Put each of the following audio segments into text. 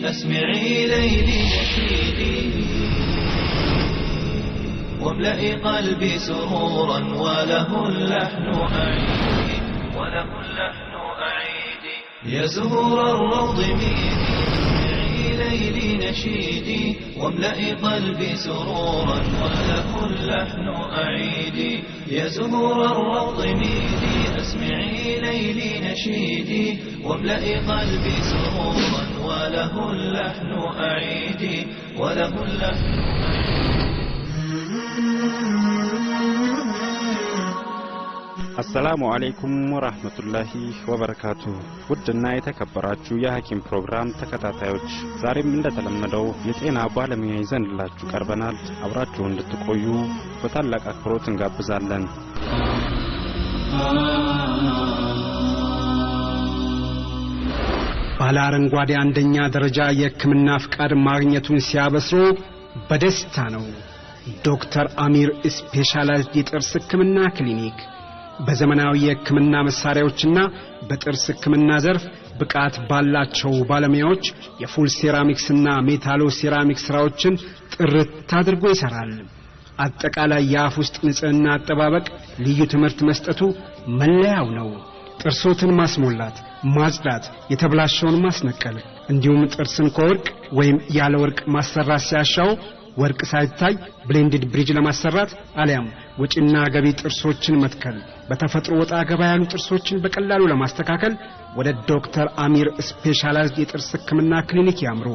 أسمعي ليلي نشيدي واملئي قلبي سرورا وله اللحن أعيدي يا زهور الروض ميدي اسمعي ليلي نشيدي واملئي قلبي سرورا وله اللحن أعيدي يا زهور الروض ميدي اسمعي ليلي نشيدي واملئي قلبي سرورا وله اللحن أعيدي وله اللحن السلام عليكم ورحمة الله وبركاته ودنا የተከበራችሁ የሐኪም ፕሮግራም ተከታታዮች ዛሬም እንደተለመደው የጤና ባለሙያ ይዘንላችሁ ቀርበናል አብራችሁ እንድትቆዩ በታላቅ አክብሮት እንጋብዛለን ባለ አረንጓዴ አንደኛ ደረጃ የሕክምና ፍቃድ ማግኘቱን ሲያበስሩ በደስታ ነው ዶክተር አሚር ስፔሻላይዝድ የጥርስ ሕክምና ክሊኒክ በዘመናዊ የሕክምና መሳሪያዎችና በጥርስ ሕክምና ዘርፍ ብቃት ባላቸው ባለሙያዎች የፉል ሴራሚክስና ሜታሎ ሴራሚክ ስራዎችን ጥርት አድርጎ ይሰራል አጠቃላይ የአፍ ውስጥ ንጽህና አጠባበቅ ልዩ ትምህርት መስጠቱ መለያው ነው ጥርሶትን ማስሞላት ማጽዳት የተብላሸውን ማስነቀል እንዲሁም ጥርስን ከወርቅ ወይም ያለ ወርቅ ማሰራት ሲያሻው ወርቅ ሳይታይ ብሌንድድ ብሪጅ ለማሰራት አሊያም ወጪና ገቢ ጥርሶችን መትከል በተፈጥሮ ወጣ ገባ ያሉ ጥርሶችን በቀላሉ ለማስተካከል ወደ ዶክተር አሚር ስፔሻላይዝድ የጥርስ ሕክምና ክሊኒክ ያምሩ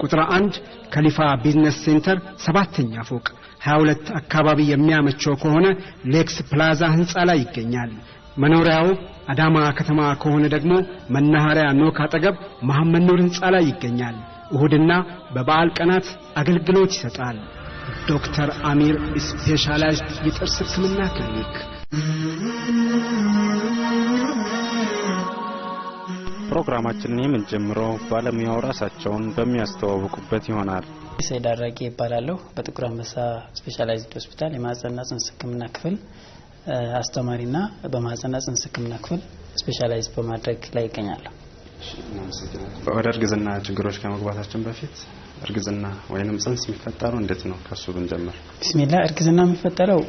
ቁጥር 1 ከሊፋ ቢዝነስ ሴንተር 7ኛ ፎቅ 22 አካባቢ የሚያመቸው ከሆነ ሌክስ ፕላዛ ህንጻ ላይ ይገኛል መኖሪያው አዳማ ከተማ ከሆነ ደግሞ መናኸሪያ ኖክ አጠገብ መሐመድ ኑር ህንጻ ላይ ይገኛል እሁድና በበዓል ቀናት አገልግሎት ይሰጣል ዶክተር አሚር ስፔሻላይዝድ የጥርስ ሕክምና ክሊኒክ ፕሮግራማችንን የምንጀምረው ባለሙያው ራሳቸውን በሚያስተዋውቁበት ይሆናል ሰይድ አራጌ ይባላለሁ በጥቁር አንበሳ ስፔሻላይዝድ ሆስፒታል የማህፀንና ጽንስ ሕክምና ክፍል አስተማሪና በማህፀንና ጽንስ ሕክምና ክፍል ስፔሻላይዝ በማድረግ ላይ ይገኛለሁ ወደ እርግዝና ችግሮች ከመግባታችን በፊት እርግዝና ወይንም ጽንስ የሚፈጠረው እንዴት ነው ከሱ ብንጀምር ቢስሚላህ እርግዝና የሚፈጠረው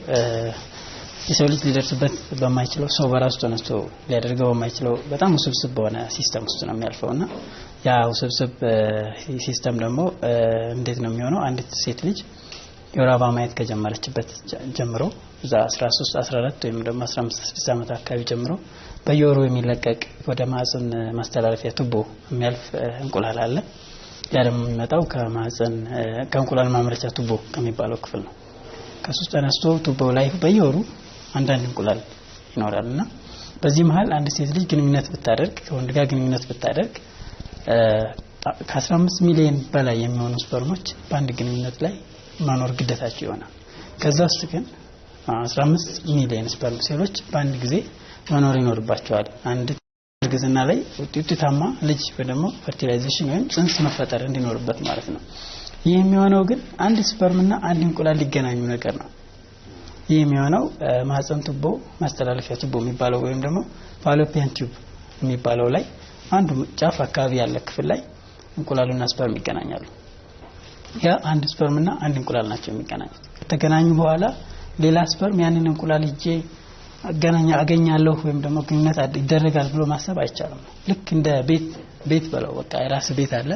የሰው ልጅ ሊደርስበት በማይችለው ሰው በራሱ ተነስቶ ሊያደርገው በማይችለው በጣም ውስብስብ በሆነ ሲስተም ውስጥ ነው የሚያልፈውና ያ ውስብስብ ሲስተም ደግሞ እንዴት ነው የሚሆነው አንዲት ሴት ልጅ የወር አበባ ማየት ከጀመረችበት ጀምሮ እዛ 13 14 ወይም ደግሞ 15 ዓመት አካባቢ ጀምሮ በየወሩ የሚለቀቅ ወደ ማህፀን ማስተላለፊያ ቱቦ የሚያልፍ እንቁላል አለ ያ ደግሞ የሚመጣው ከእንቁላል ማምረቻ ቱቦ ከሚባለው ክፍል ነው ከሱ ተነስቶ ቱቦው ላይ በየወሩ አንዳንድ እንቁላል ይኖራልና በዚህ መሃል አንድ ሴት ልጅ ግንኙነት ብታደርግ ከወንድ ጋር ግንኙነት ብታደርግ ከ15 ሚሊዮን በላይ የሚሆኑ ስፐርሞች በአንድ ግንኙነት ላይ ማኖር ግዴታቸው ይሆናል ከዛ ውስጥ ግን 15 ሚሊዮን ስፐርም ሴሎች በአንድ ጊዜ መኖር ይኖርባቸዋል አንድ እርግዝና ላይ ውጤታማ ልጅ ደግሞ ፈርቲላይዜሽን ወይም ጽንስ መፈጠር እንዲኖርበት ማለት ነው ይህ የሚሆነው ግን አንድ ስፐርምና አንድ እንቁላል ሊገናኙ ነገር ነው ይህ የሚሆነው ማህፀን ቱቦ ማስተላለፊያ ቱቦ የሚባለው ወይም ደግሞ ፋሎፒያን ቲዩብ የሚባለው ላይ አንዱ ጫፍ አካባቢ ያለ ክፍል ላይ እንቁላሉና ስፐርም ይገናኛሉ ያ አንድ ስፐርምና አንድ እንቁላል ናቸው የሚገናኙት ከተገናኙ በኋላ ሌላ ስፐርም ያንን እንቁላል ይዤ አገኛለሁ ወይም ደግሞ ግንኙነት ይደረጋል ብሎ ማሰብ አይቻልም ልክ እንደ ቤት በለው በቃ የራስ ቤት አለ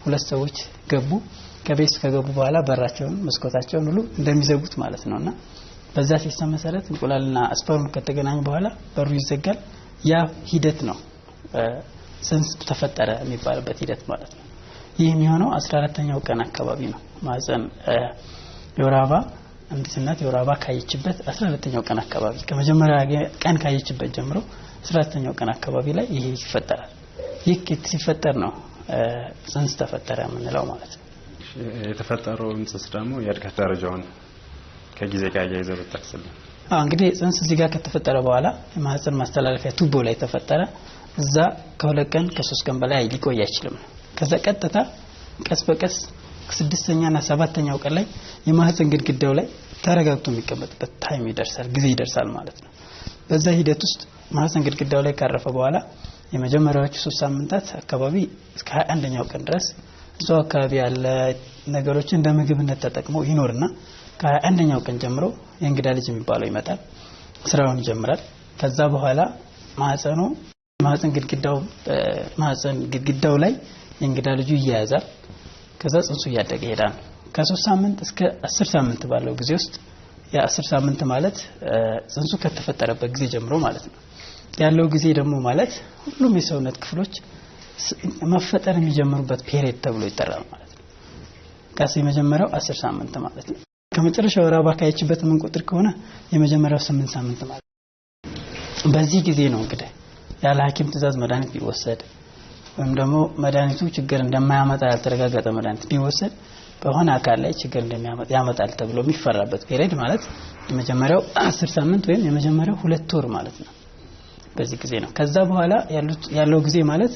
ሁለት ሰዎች ገቡ ከቤት ከገቡ በኋላ በራቸውን መስኮታቸውን ሁሉ እንደሚዘጉት ማለት ነውና በዛ ሲስተም መሰረት እንቁላልና ስፐርም ከተገናኙ በኋላ በሩ ይዘጋል ያ ሂደት ነው ጽንስ ተፈጠረ የሚባልበት ሂደት ማለት ነው ይህ የሚሆነው 14ኛው ቀን አካባቢ ነው ማህፀን የወር አበባ አንዲት እናት የወር አበባ ካየችበት 12ኛው ቀን አካባቢ ከመጀመሪያ ቀን ካየችበት ጀምሮ 14ኛው ቀን አካባቢ ላይ ይሄ ይፈጠራል ይህ ሲፈጠር ነው ጽንስ ተፈጠረ የምንለው ማለት ነው የተፈጠረው ጽንስ ደግሞ የእድገት ደረጃውን ከጊዜ ጋር ያይዘው ተጠቅስልን እንግዲህ ጽንስ እዚህ ጋር ከተፈጠረ በኋላ የማህፀን ማስተላለፊያ ቱቦ ላይ ተፈጠረ እዛ ከሁለት ቀን ከ3 ቀን በላይ ሊቆይ አይችልም ከዛ ቀጥታ ቀስ በቀስ 6ኛና 7ኛው ቀን ላይ የማህፀን ግድግዳው ላይ ተረጋግቶ የሚቀመጥበት ታይም ይደርሳል ጊዜ ይደርሳል ማለት ነው በዛ ሂደት ውስጥ ማህፀን ግድግዳው ላይ ካረፈ በኋላ የመጀመሪያዎቹ 3 ሳምንታት አካባቢ እስከ 21ኛው ቀን ድረስ እዛው አካባቢ ያለ ነገሮችን እንደ ምግብነት ተጠቅመው ይኖርና ከአንደኛው ቀን ጀምሮ የእንግዳ ልጅ የሚባለው ይመጣል፣ ስራውን ይጀምራል። ከዛ በኋላ ማህፀን ግድግዳው ላይ የእንግዳ ልጁ ይያያዛል። ከዛ ጽንሱ እያደገ ይሄዳል። ከ3 ሳምንት እስከ 10 ሳምንት ባለው ጊዜ ውስጥ ያ10 ሳምንት ማለት ጽንሱ ከተፈጠረበት ጊዜ ጀምሮ ማለት ነው ያለው ጊዜ ደግሞ ማለት ሁሉም የሰውነት ክፍሎች መፈጠር የሚጀምሩበት ፔሪየድ ተብሎ ይጠራል ማለት ነው። ከዚህ የመጀመሪያው 10 ሳምንት ማለት ነው። ከመጨረሻው ወር አበባ ካየችበት ምን ቁጥር ከሆነ የመጀመሪያው 8 ሳምንት ማለት ነው። በዚህ ጊዜ ነው እንግዲህ ያለ ሐኪም ትዕዛዝ መድኃኒት ቢወሰድ ወይም ደግሞ መድኃኒቱ ችግር እንደማያመጣ ያልተረጋገጠ መድኃኒት ቢወሰድ በሆነ አካል ላይ ችግር ያመጣል ተብሎ የሚፈራበት ፔሪየድ ማለት የመጀመሪያው 10 ሳምንት ወይም የመጀመሪያው 2 ወር ማለት ነው። በዚህ ጊዜ ነው። ከዛ በኋላ ያለው ጊዜ ማለት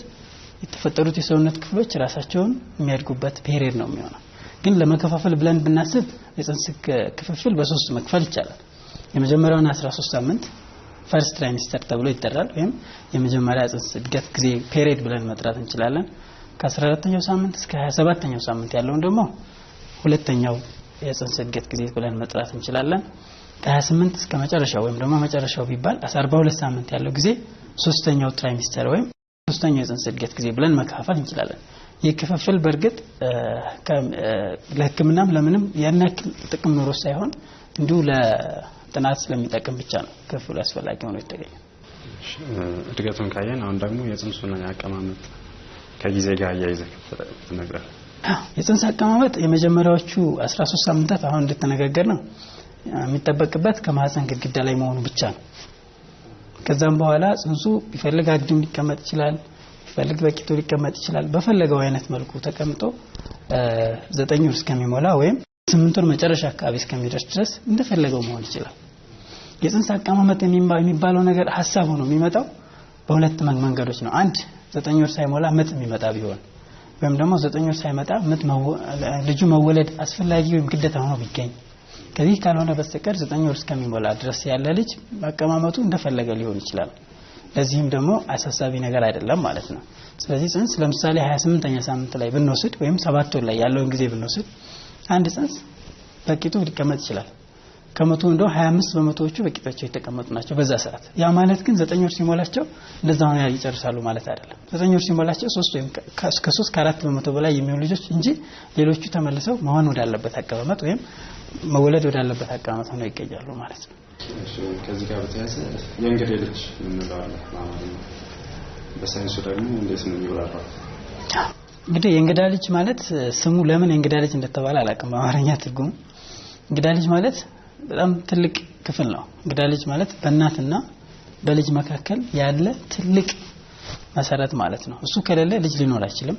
የተፈጠሩት የሰውነት ክፍሎች ራሳቸውን የሚያድጉበት ፔሪየድ ነው የሚሆነው። ግን ለመከፋፈል ብለን ብናስብ የጽንስ ክፍፍል በ3 መክፈል ይቻላል። የመጀመሪያውን 13 ሳምንት ፈርስት ትራይሚስተር ተብሎ ይጠራል ወይም የመጀመሪያ ጽንስ እድገት ጊዜ ፔሪየድ ብለን መጥራት እንችላለን። ከ14ኛው ሳምንት እስከ 27ኛው ሳምንት ያለውን ደግሞ ሁለተኛው የጽንስ እድገት ጊዜ ብለን መጥራት እንችላለን። ከ28 እስከ መጨረሻው ወይም ደግሞ መጨረሻው ቢባል 42 ሳምንት ያለው ጊዜ ሶስተኛው ትራይሚስተር ወይም ሶስተኛው የጽንስ እድገት ጊዜ ብለን መከፋፈል እንችላለን። የክፍፍል በርግጥ ለሕክምናም ለምንም ያን ያክል ጥቅም ኖሮ ሳይሆን እንዲሁ ለጥናት ስለሚጠቅም ብቻ ነው ክፍፍሉ አስፈላጊ ሆኖ የተገኘው። እድገቱን ካየን አሁን ደግሞ የጽንሱን አቀማመጥ ከጊዜ ጋር ያይዘህ ተነግረህ የጽንስ አቀማመጥ የመጀመሪያዎቹ 13 ሳምንታት አሁን እንደተነጋገር ነው የሚጠበቅበት ከማህፀን ግድግዳ ላይ መሆኑ ብቻ ነው። ከዛም በኋላ ጽንሱ ቢፈልግ አግድም ሊቀመጥ ይችላል፣ ቢፈልግ በቂጡ ሊቀመጥ ይችላል። በፈለገው አይነት መልኩ ተቀምጦ 9 ወር እስከሚሞላ ወይም 8 ወር መጨረሻ አካባቢ እስከሚደርስ ድረስ እንደፈለገው መሆን ይችላል። የጽንስ አቀማመጥ የሚባለው ነገር ሐሳብ ሆኖ የሚመጣው በሁለት መንገዶች ነው። አንድ 9 ወር ሳይሞላ ምጥ የሚመጣ ቢሆን ወይም ደግሞ 9 ወር ሳይመጣ ልጁ መወለድ አስፈላጊ ወይም ግዴታ ሆኖ ቢገኝ፣ ከዚህ ካልሆነ በስተቀር 9 ወር እስከሚሞላ ድረስ ያለ ልጅ አቀማመጡ እንደፈለገ ሊሆን ይችላል። ለዚህም ደግሞ አሳሳቢ ነገር አይደለም ማለት ነው። ስለዚህ ጽንስ ለምሳሌ 28ኛ ሳምንት ላይ ብንወስድ ወይም 7 ወር ላይ ያለውን ጊዜ ብንወስድ አንድ ጽንስ በቂጡ ሊቀመጥ ይችላል። ከመቶ እንደው 25% በቂጣቸው የተቀመጡ ናቸው በዛ ሰዓት። ያ ማለት ግን 9 ወር ሲሞላቸው እንደዛው ነው ይጨርሳሉ ማለት አይደለም። 9 ወር ሲሞላቸው 3 ወይም ከ3 ከ4% በላይ የሚሆኑ ልጆች እንጂ ሌሎቹ ተመልሰው መሆን ወዳለበት አቀማመጥ ወይም መወለድ ወዳለበት አቀማመጥ ሆነው ይገኛሉ ማለት ነው። እሺ ከዚህ ጋር በተያያዘ የእንግዳ ልጅ እንለዋለን ማለት ነው። በሳይንሱ ደግሞ እንዴት ነው የሚብራራው? እንግዲህ የእንግዳ ልጅ ማለት ስሙ ለምን የእንግዳ ልጅ እንደተባለ አላውቅም በአማርኛ ትርጉሙ። እንግዳ ልጅ ማለት በጣም ትልቅ ክፍል ነው። እንግዳ ልጅ ማለት በእናትና በልጅ መካከል ያለ ትልቅ መሰረት ማለት ነው። እሱ ከሌለ ልጅ ሊኖር አይችልም።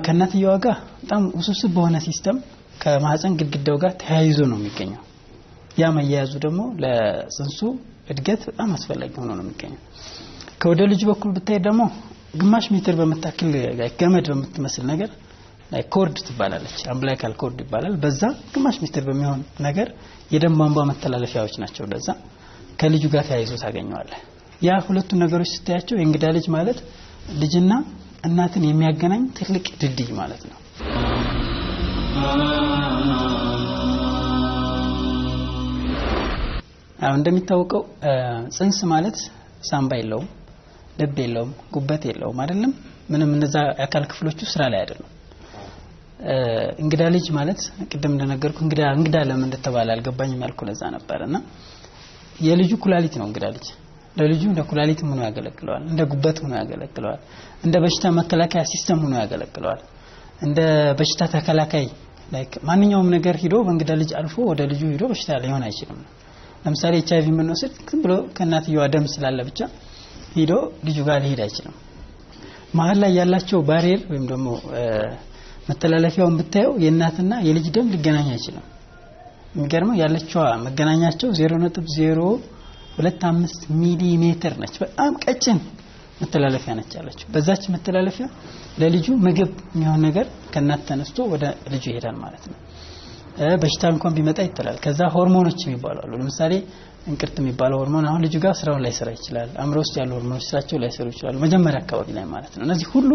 ከእናትየዋ ጋር በጣም ውስብስብ በሆነ ሲስተም ከማህፀን ግድግዳው ጋር ተያይዞ ነው የሚገኘው። ያ መያያዙ ደግሞ ለጽንሱ እድገት በጣም አስፈላጊ ሆኖ ነው የሚገኘው። ከወደ ልጅ በኩል ብታይ ደግሞ ግማሽ ሜትር በመታከል ገመድ በምትመስል ነገር ላይ ኮርድ ትባላለች፣ አምብላይካል ኮርድ ይባላል። በዛ ግማሽ ሜትር በሚሆን ነገር የደም ቧንቧ መተላለፊያዎች ናቸው። ለዛ ከልጁ ጋር ተያይዞ ታገኘዋለህ። ያ ሁለቱ ነገሮች ስታያቸው የእንግዳ ልጅ ማለት ልጅና እናትን የሚያገናኝ ትልቅ ድልድይ ማለት ነው። አሁን እንደሚታወቀው ጽንስ ማለት ሳምባ የለውም፣ ልብ የለውም፣ ጉበት የለውም አይደለም። ምንም እነዛ አካል ክፍሎቹ ስራ ላይ አይደሉም። እንግዳ ልጅ ማለት ቅድም እንደነገርኩ እንግዳ ለምን እንደተባለ አልገባኝም ያልኩ ለዛ ነበርና የልጁ ኩላሊት ነው እንግዳ ልጅ። ለልጁ እንደ ኩላሊት ሆኖ ያገለግለዋል፣ እንደ ጉበት ሆኖ ያገለግለዋል፣ እንደ በሽታ መከላከያ ሲስተም ሆኖ ያገለግለዋል፣ እንደ በሽታ ተከላካይ ላይክ ማንኛውም ነገር ሂዶ በእንግዳ ልጅ አልፎ ወደ ልጁ ሂዶ በሽታ ሊሆን አይችልም። ለምሳሌ HIV የምንወስድ ዝም ብሎ ከእናትየዋ ደም ስላለ ብቻ ሂዶ ልጁ ጋር ሊሄድ አይችልም። መሀል ላይ ያላቸው ባሪየር ወይም ደግሞ መተላለፊያውን ብታየው የእናትና የልጅ ደም ሊገናኝ አይችልም። የሚገርመው ያለችው መገናኛቸው 0.025 ሚሊ ሜትር ነች። በጣም ቀጭን መተላለፊያ ነች ያለችው። በዛች መተላለፊያ ለልጁ ምግብ የሚሆን ነገር ከእናት ተነስቶ ወደ ልጁ ይሄዳል ማለት ነው። በሽታ እንኳን ቢመጣ ይተላል። ከዛ ሆርሞኖች የሚባሉ አሉ። ለምሳሌ እንቅርት የሚባለው ሆርሞን አሁን ልጁ ጋር ስራውን ላይ ሰራ ይችላል። አእምሮ ውስጥ ያሉ ሆርሞኖች ስራቸው ላይ ሰሩ ይችላሉ መጀመሪያ አካባቢ ላይ ማለት ነው። እነዚህ ሁሉ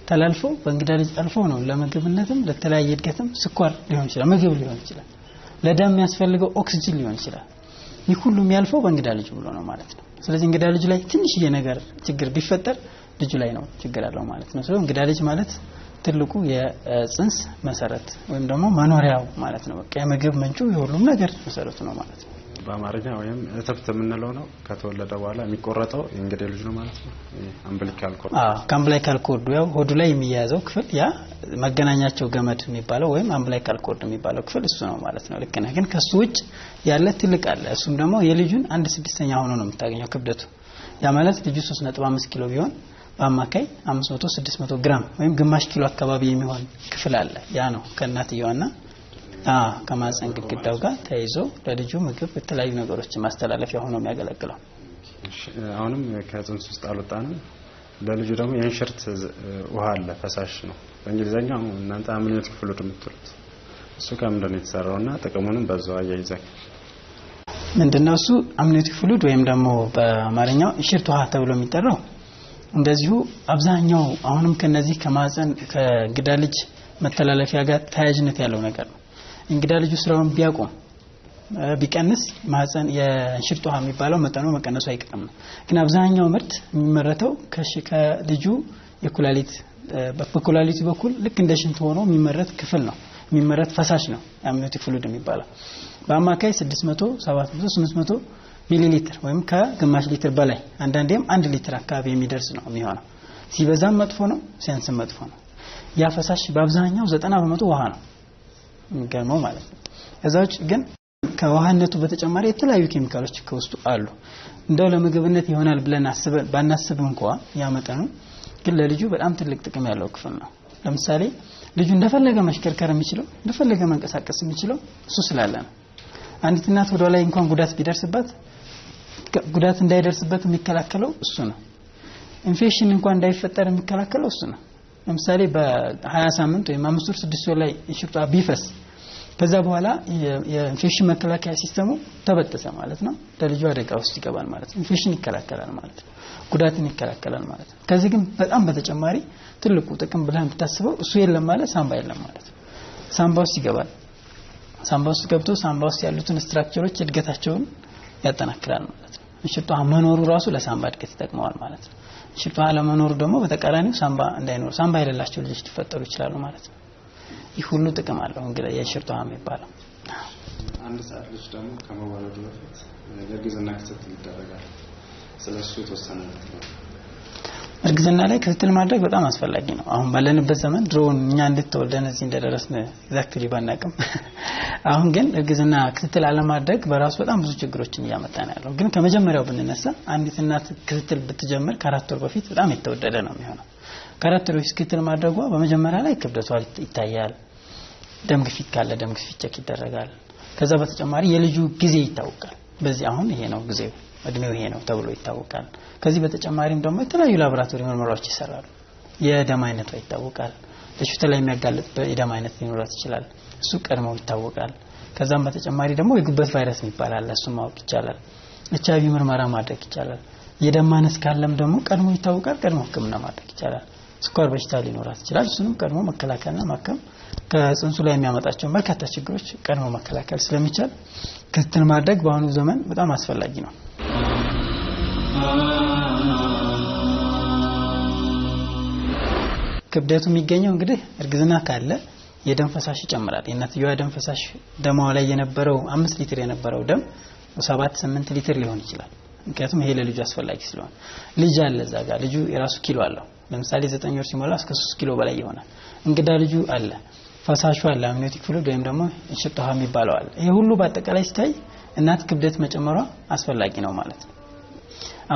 ተላልፈው በእንግዳ ልጅ አልፈው ነው ለምግብነትም ለተለያየ እድገትም ስኳር ሊሆን ይችላል፣ ምግብ ሊሆን ይችላል፣ ለደም የሚያስፈልገው ኦክሲጅን ሊሆን ይችላል። ይህ ሁሉ የሚያልፈው በእንግዳ ልጅ ብሎ ነው ማለት ነው። ስለዚህ እንግዳ ልጅ ላይ ትንሽዬ ነገር ችግር ቢፈጠር ልጁ ላይ ነው ችግር ያለው ማለት ነው። ስለዚህ እንግዳ ልጅ ማለት ትልቁ የጽንስ መሰረት ወይም ደግሞ መኖሪያው ማለት ነው። በቃ የምግብ ምንጩ የሁሉም ነገር መሰረቱ ነው ማለት ነው። በአማርኛ ወይም እትብት የምንለው ነው ከተወለደ በኋላ የሚቆረጠው የእንግዳ ልጅ ነው ማለት ነው። አምብሊካል ኮርድ አምብሊካል ኮርድ ያው ሆዱ ላይ የሚያያዘው ክፍል ያ መገናኛቸው ገመድ የሚባለው ወይም አምብሊካል ኮርድ የሚባለው ክፍል እሱ ነው ማለት ነው። ልክ ነህ። ግን ከሱ ውጭ ያለ ትልቅ አለ። እሱም ደግሞ የልጁን 1/6 ሆኖ ነው የምታገኘው ክብደቱ። ያ ማለት ልጁ 3.5 ኪሎ ቢሆን በአማካይ 500-600 ግራም ወይም ግማሽ ኪሎ አካባቢ የሚሆን ክፍል አለ። ያ ነው ከእናትየዋና ከማህፀን ግድግዳው ጋር ተያይዞ ለልጁ ምግብ የተለያዩ ነገሮችን ማስተላለፊያ ሆኖ የሚያገለግለው። አሁንም ከጽንስ ውስጥ አልወጣንም። ለልጁ ደግሞ የእንሽርት ውሃ አለ፣ ፈሳሽ ነው በእንግሊዘኛው እናንተ አምኒዮቲክ ፍሉድ የምትሉት እሱ ከምንድን ነው የተሰራውና ጥቅሙንም በዛው አያይዘን ምንድነው እሱ አምኒዮቲክ ፍሉድ ወይም ደግሞ በአማርኛው እንሽርት ውሃ ተብሎ የሚጠራው? እንደዚሁ አብዛኛው አሁንም ከነዚህ ከማህፀን ከእንግዳ ልጅ መተላለፊያ ጋር ተያያዥነት ያለው ነገር ነው። እንግዳ ልጁ ስራውን ቢያቆም ቢቀንስ ማህፀን የእንሽርት ውሃ የሚባለው መጠኑ መቀነሱ አይቀርም ነው። ግን አብዛኛው ምርት የሚመረተው ከልጁ የኩላሊት በኩላሊቱ በኩል ልክ እንደ ሽንት ሆኖ የሚመረት ክፍል ነው፣ የሚመረት ፈሳሽ ነው አምኒዮቲክ ፍሉድ የሚባለው። በአማካይ 600 700 800 ሚሊ ሊትር ወይም ከግማሽ ሊትር በላይ አንዳንዴም 1 ሊትር አካባቢ የሚደርስ ነው የሚሆነው። ሲበዛም መጥፎ ነው፣ ሲያንስም መጥፎ ነው። ያ ፈሳሽ በአብዛኛው 90% ውሃ ነው የሚገርመው ማለት ነው። እዛዎች ግን ከውሃነቱ በተጨማሪ የተለያዩ ኬሚካሎች ከውስጡ አሉ። እንደው ለምግብነት ይሆናል ብለን ባናስብ እንኳን ያመጣኑ ግን ለልጁ በጣም ትልቅ ጥቅም ያለው ክፍል ነው። ለምሳሌ ልጁ እንደፈለገ መሽከርከር የሚችለው እንደፈለገ መንቀሳቀስ የሚችለው እሱ ስላለ ነው። አንዲት እናት ወደ ላይ እንኳን ጉዳት እንዳይደርስበት የሚከላከለው እሱ ነው። ኢንፌክሽን እንኳን እንዳይፈጠር የሚከላከለው እሱ ነው። ለምሳሌ በ20 ሳምንት ወይም 5 ወር 6 ወር ላይ እንሽርቷ ቢፈስ ከዛ በኋላ የኢንፌክሽን መከላከያ ሲስተሙ ተበጠሰ ማለት ነው። ለልጁ አደጋ ውስጥ ይገባል ማለት ነው። ኢንፌክሽን ይከላከላል ማለት ነው። ጉዳትን ይከላከላል ማለት ነው። ከዚህ ግን በጣም በተጨማሪ ትልቁ ጥቅም ብለን ብታስበው እሱ የለም ማለት ሳምባ የለም ማለት ነው። ሳምባ ውስጥ ይገባል። ሳምባ ውስጥ ገብቶ ሳምባ ውስጥ ያሉትን ስትራክቸሮች እድገታቸውን ያጠናክራል ማለት ነው። እንሽርቷ መኖሩ ራሱ ለሳምባ እድገት ይጠቅመዋል ማለት ነው። እንሽርቷ ለመኖሩ ደግሞ በተቃራኒው ሳምባ እንዳይኖር ሳምባ የሌላቸው ልጆች ሊፈጠሩ ይችላሉ ማለት ነው። ይህ ሁሉ ጥቅም አለው እንግዲህ የእንሽርቷ የሚባለው። አንድ ሰዓት ልጅ ደግሞ ከመወለዱ በፊት የእርግዝና ክትትል ይደረጋል። ስለሱ የተወሰነ ነው። እርግዝና ላይ ክትትል ማድረግ በጣም አስፈላጊ ነው። አሁን ባለንበት ዘመን ድሮን እኛ እንድትወልደን እዚህ እንደደረስን ኤግዛክትሊ ባናቅም አሁን ግን እርግዝና ክትትል አለማድረግ በራሱ በጣም ብዙ ችግሮችን እያመጣ ነው ያለው። ግን ከመጀመሪያው ብንነሳ አንዲት እናት ክትትል ብትጀምር ከ4 ወር በፊት በጣም የተወደደ ነው የሚሆነው። ከ4 ወር በፊት ክትትል ማድረጓ በመጀመሪያ ላይ ክብደቷ ይታያል። ደም ግፊት ካለ ደም ግፊት ቼክ ይደረጋል። ከዛ በተጨማሪ የልጁ ጊዜ ይታወቃል። በዚህ አሁን ይሄ ነው ጊዜው እድሜው ይሄ ነው ተብሎ ይታወቃል። ከዚህ በተጨማሪም ደግሞ የተለያዩ ላቦራቶሪ ምርመራዎች ይሰራሉ። የደም አይነቷ ይታወቃል። ለሽታ ላይ የሚያጋልጥ የደም አይነት ሊኖራት ይችላል። እሱ ቀድሞ ይታወቃል። ከዛም በተጨማሪ ደግሞ የጉበት ቫይረስ የሚባል አለ። እሱን ማወቅ ይቻላል። HIV ምርመራ ማድረግ ይቻላል። የደም ማነስ ካለም ደግሞ ቀድሞ ይታወቃል። ቀድሞ ሕክምና ማድረግ ይቻላል። ስኳር በሽታ ሊኖራት ይችላል። እሱንም ቀድሞ መከላከልና ማከም ከጽንሱ ላይ የሚያመጣቸው በርካታ ችግሮች ቀድሞ መከላከል ስለሚቻል ክትትል ማድረግ በአሁኑ ዘመን በጣም አስፈላጊ ነው። ክብደቱ የሚገኘው እንግዲህ እርግዝና ካለ የደም ፈሳሽ ይጨምራል። የእናትየዋ ደም ፈሳሽ ደማው ላይ የነበረው 5 ሊትር የነበረው ደም 7-8 ሊትር ሊሆን ይችላል። ምክንያቱም ይሄ ለልጁ አስፈላጊ ስለሆነ ልጅ አለ እዛ ጋር ልጁ የራሱ ኪሎ አለው። ለምሳሌ 9 ወር ሲሞላ እስከ 3 ኪሎ በላይ ይሆናል። እንግዳ ልጁ አለ ፈሳሹ አለ አምኒዮቲክ ፍሉድ ወይም ደግሞ እንሽርት ውሃ የሚባለው አለ። ይሄ ሁሉ በአጠቃላይ ሲታይ እናት ክብደት መጨመሯ አስፈላጊ ነው ማለት ነው።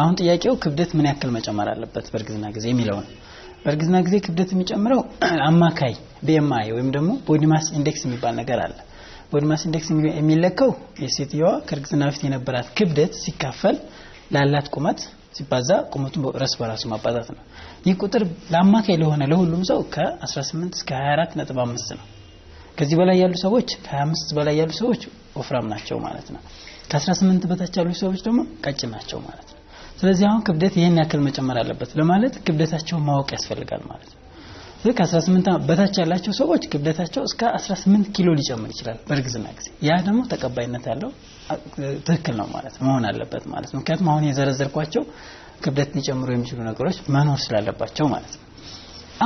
አሁን ጥያቄው ክብደት ምን ያክል መጨመር አለበት በእርግዝና ጊዜ የሚለው ነው። በእርግዝና ጊዜ ክብደት የሚጨምረው አማካይ BMI ወይም ደግሞ ቦዲ ማስ ኢንዴክስ የሚባል ነገር አለ። ቦዲ ማስ ኢንዴክስ የሚለካው የሴትየዋ ከእርግዝና በፊት የነበራት ክብደት ሲካፈል ላላት ቁመት ሲባዛ ቁመቱን በራስ በራሱ ማባዛት ነው። ይህ ቁጥር ለአማካይ ለሆነ ለሁሉም ሰው ከ18 እስከ 24.5 ነው። ከዚህ በላይ ያሉ ሰዎች ከ25 በላይ ያሉ ሰዎች ወፍራም ናቸው ማለት ነው። ከ18 በታች ያሉ ሰዎች ደግሞ ቀጭን ናቸው ማለት ነው። ስለዚህ አሁን ክብደት ይሄን ያክል መጨመር አለበት ለማለት ክብደታቸውን ማወቅ ያስፈልጋል ማለት ነው። ስለዚህ ከ18 በታች ያላቸው ሰዎች ክብደታቸው እስከ 18 ኪሎ ሊጨምር ይችላል በእርግዝና ጊዜ። ያ ደግሞ ተቀባይነት ያለው ትክክል ነው ማለት ነው መሆን አለበት ማለት ነው። ምክንያቱም አሁን የዘረዘርኳቸው ክብደት ሊጨምሩ የሚችሉ ነገሮች መኖር ስላለባቸው ማለት ነው።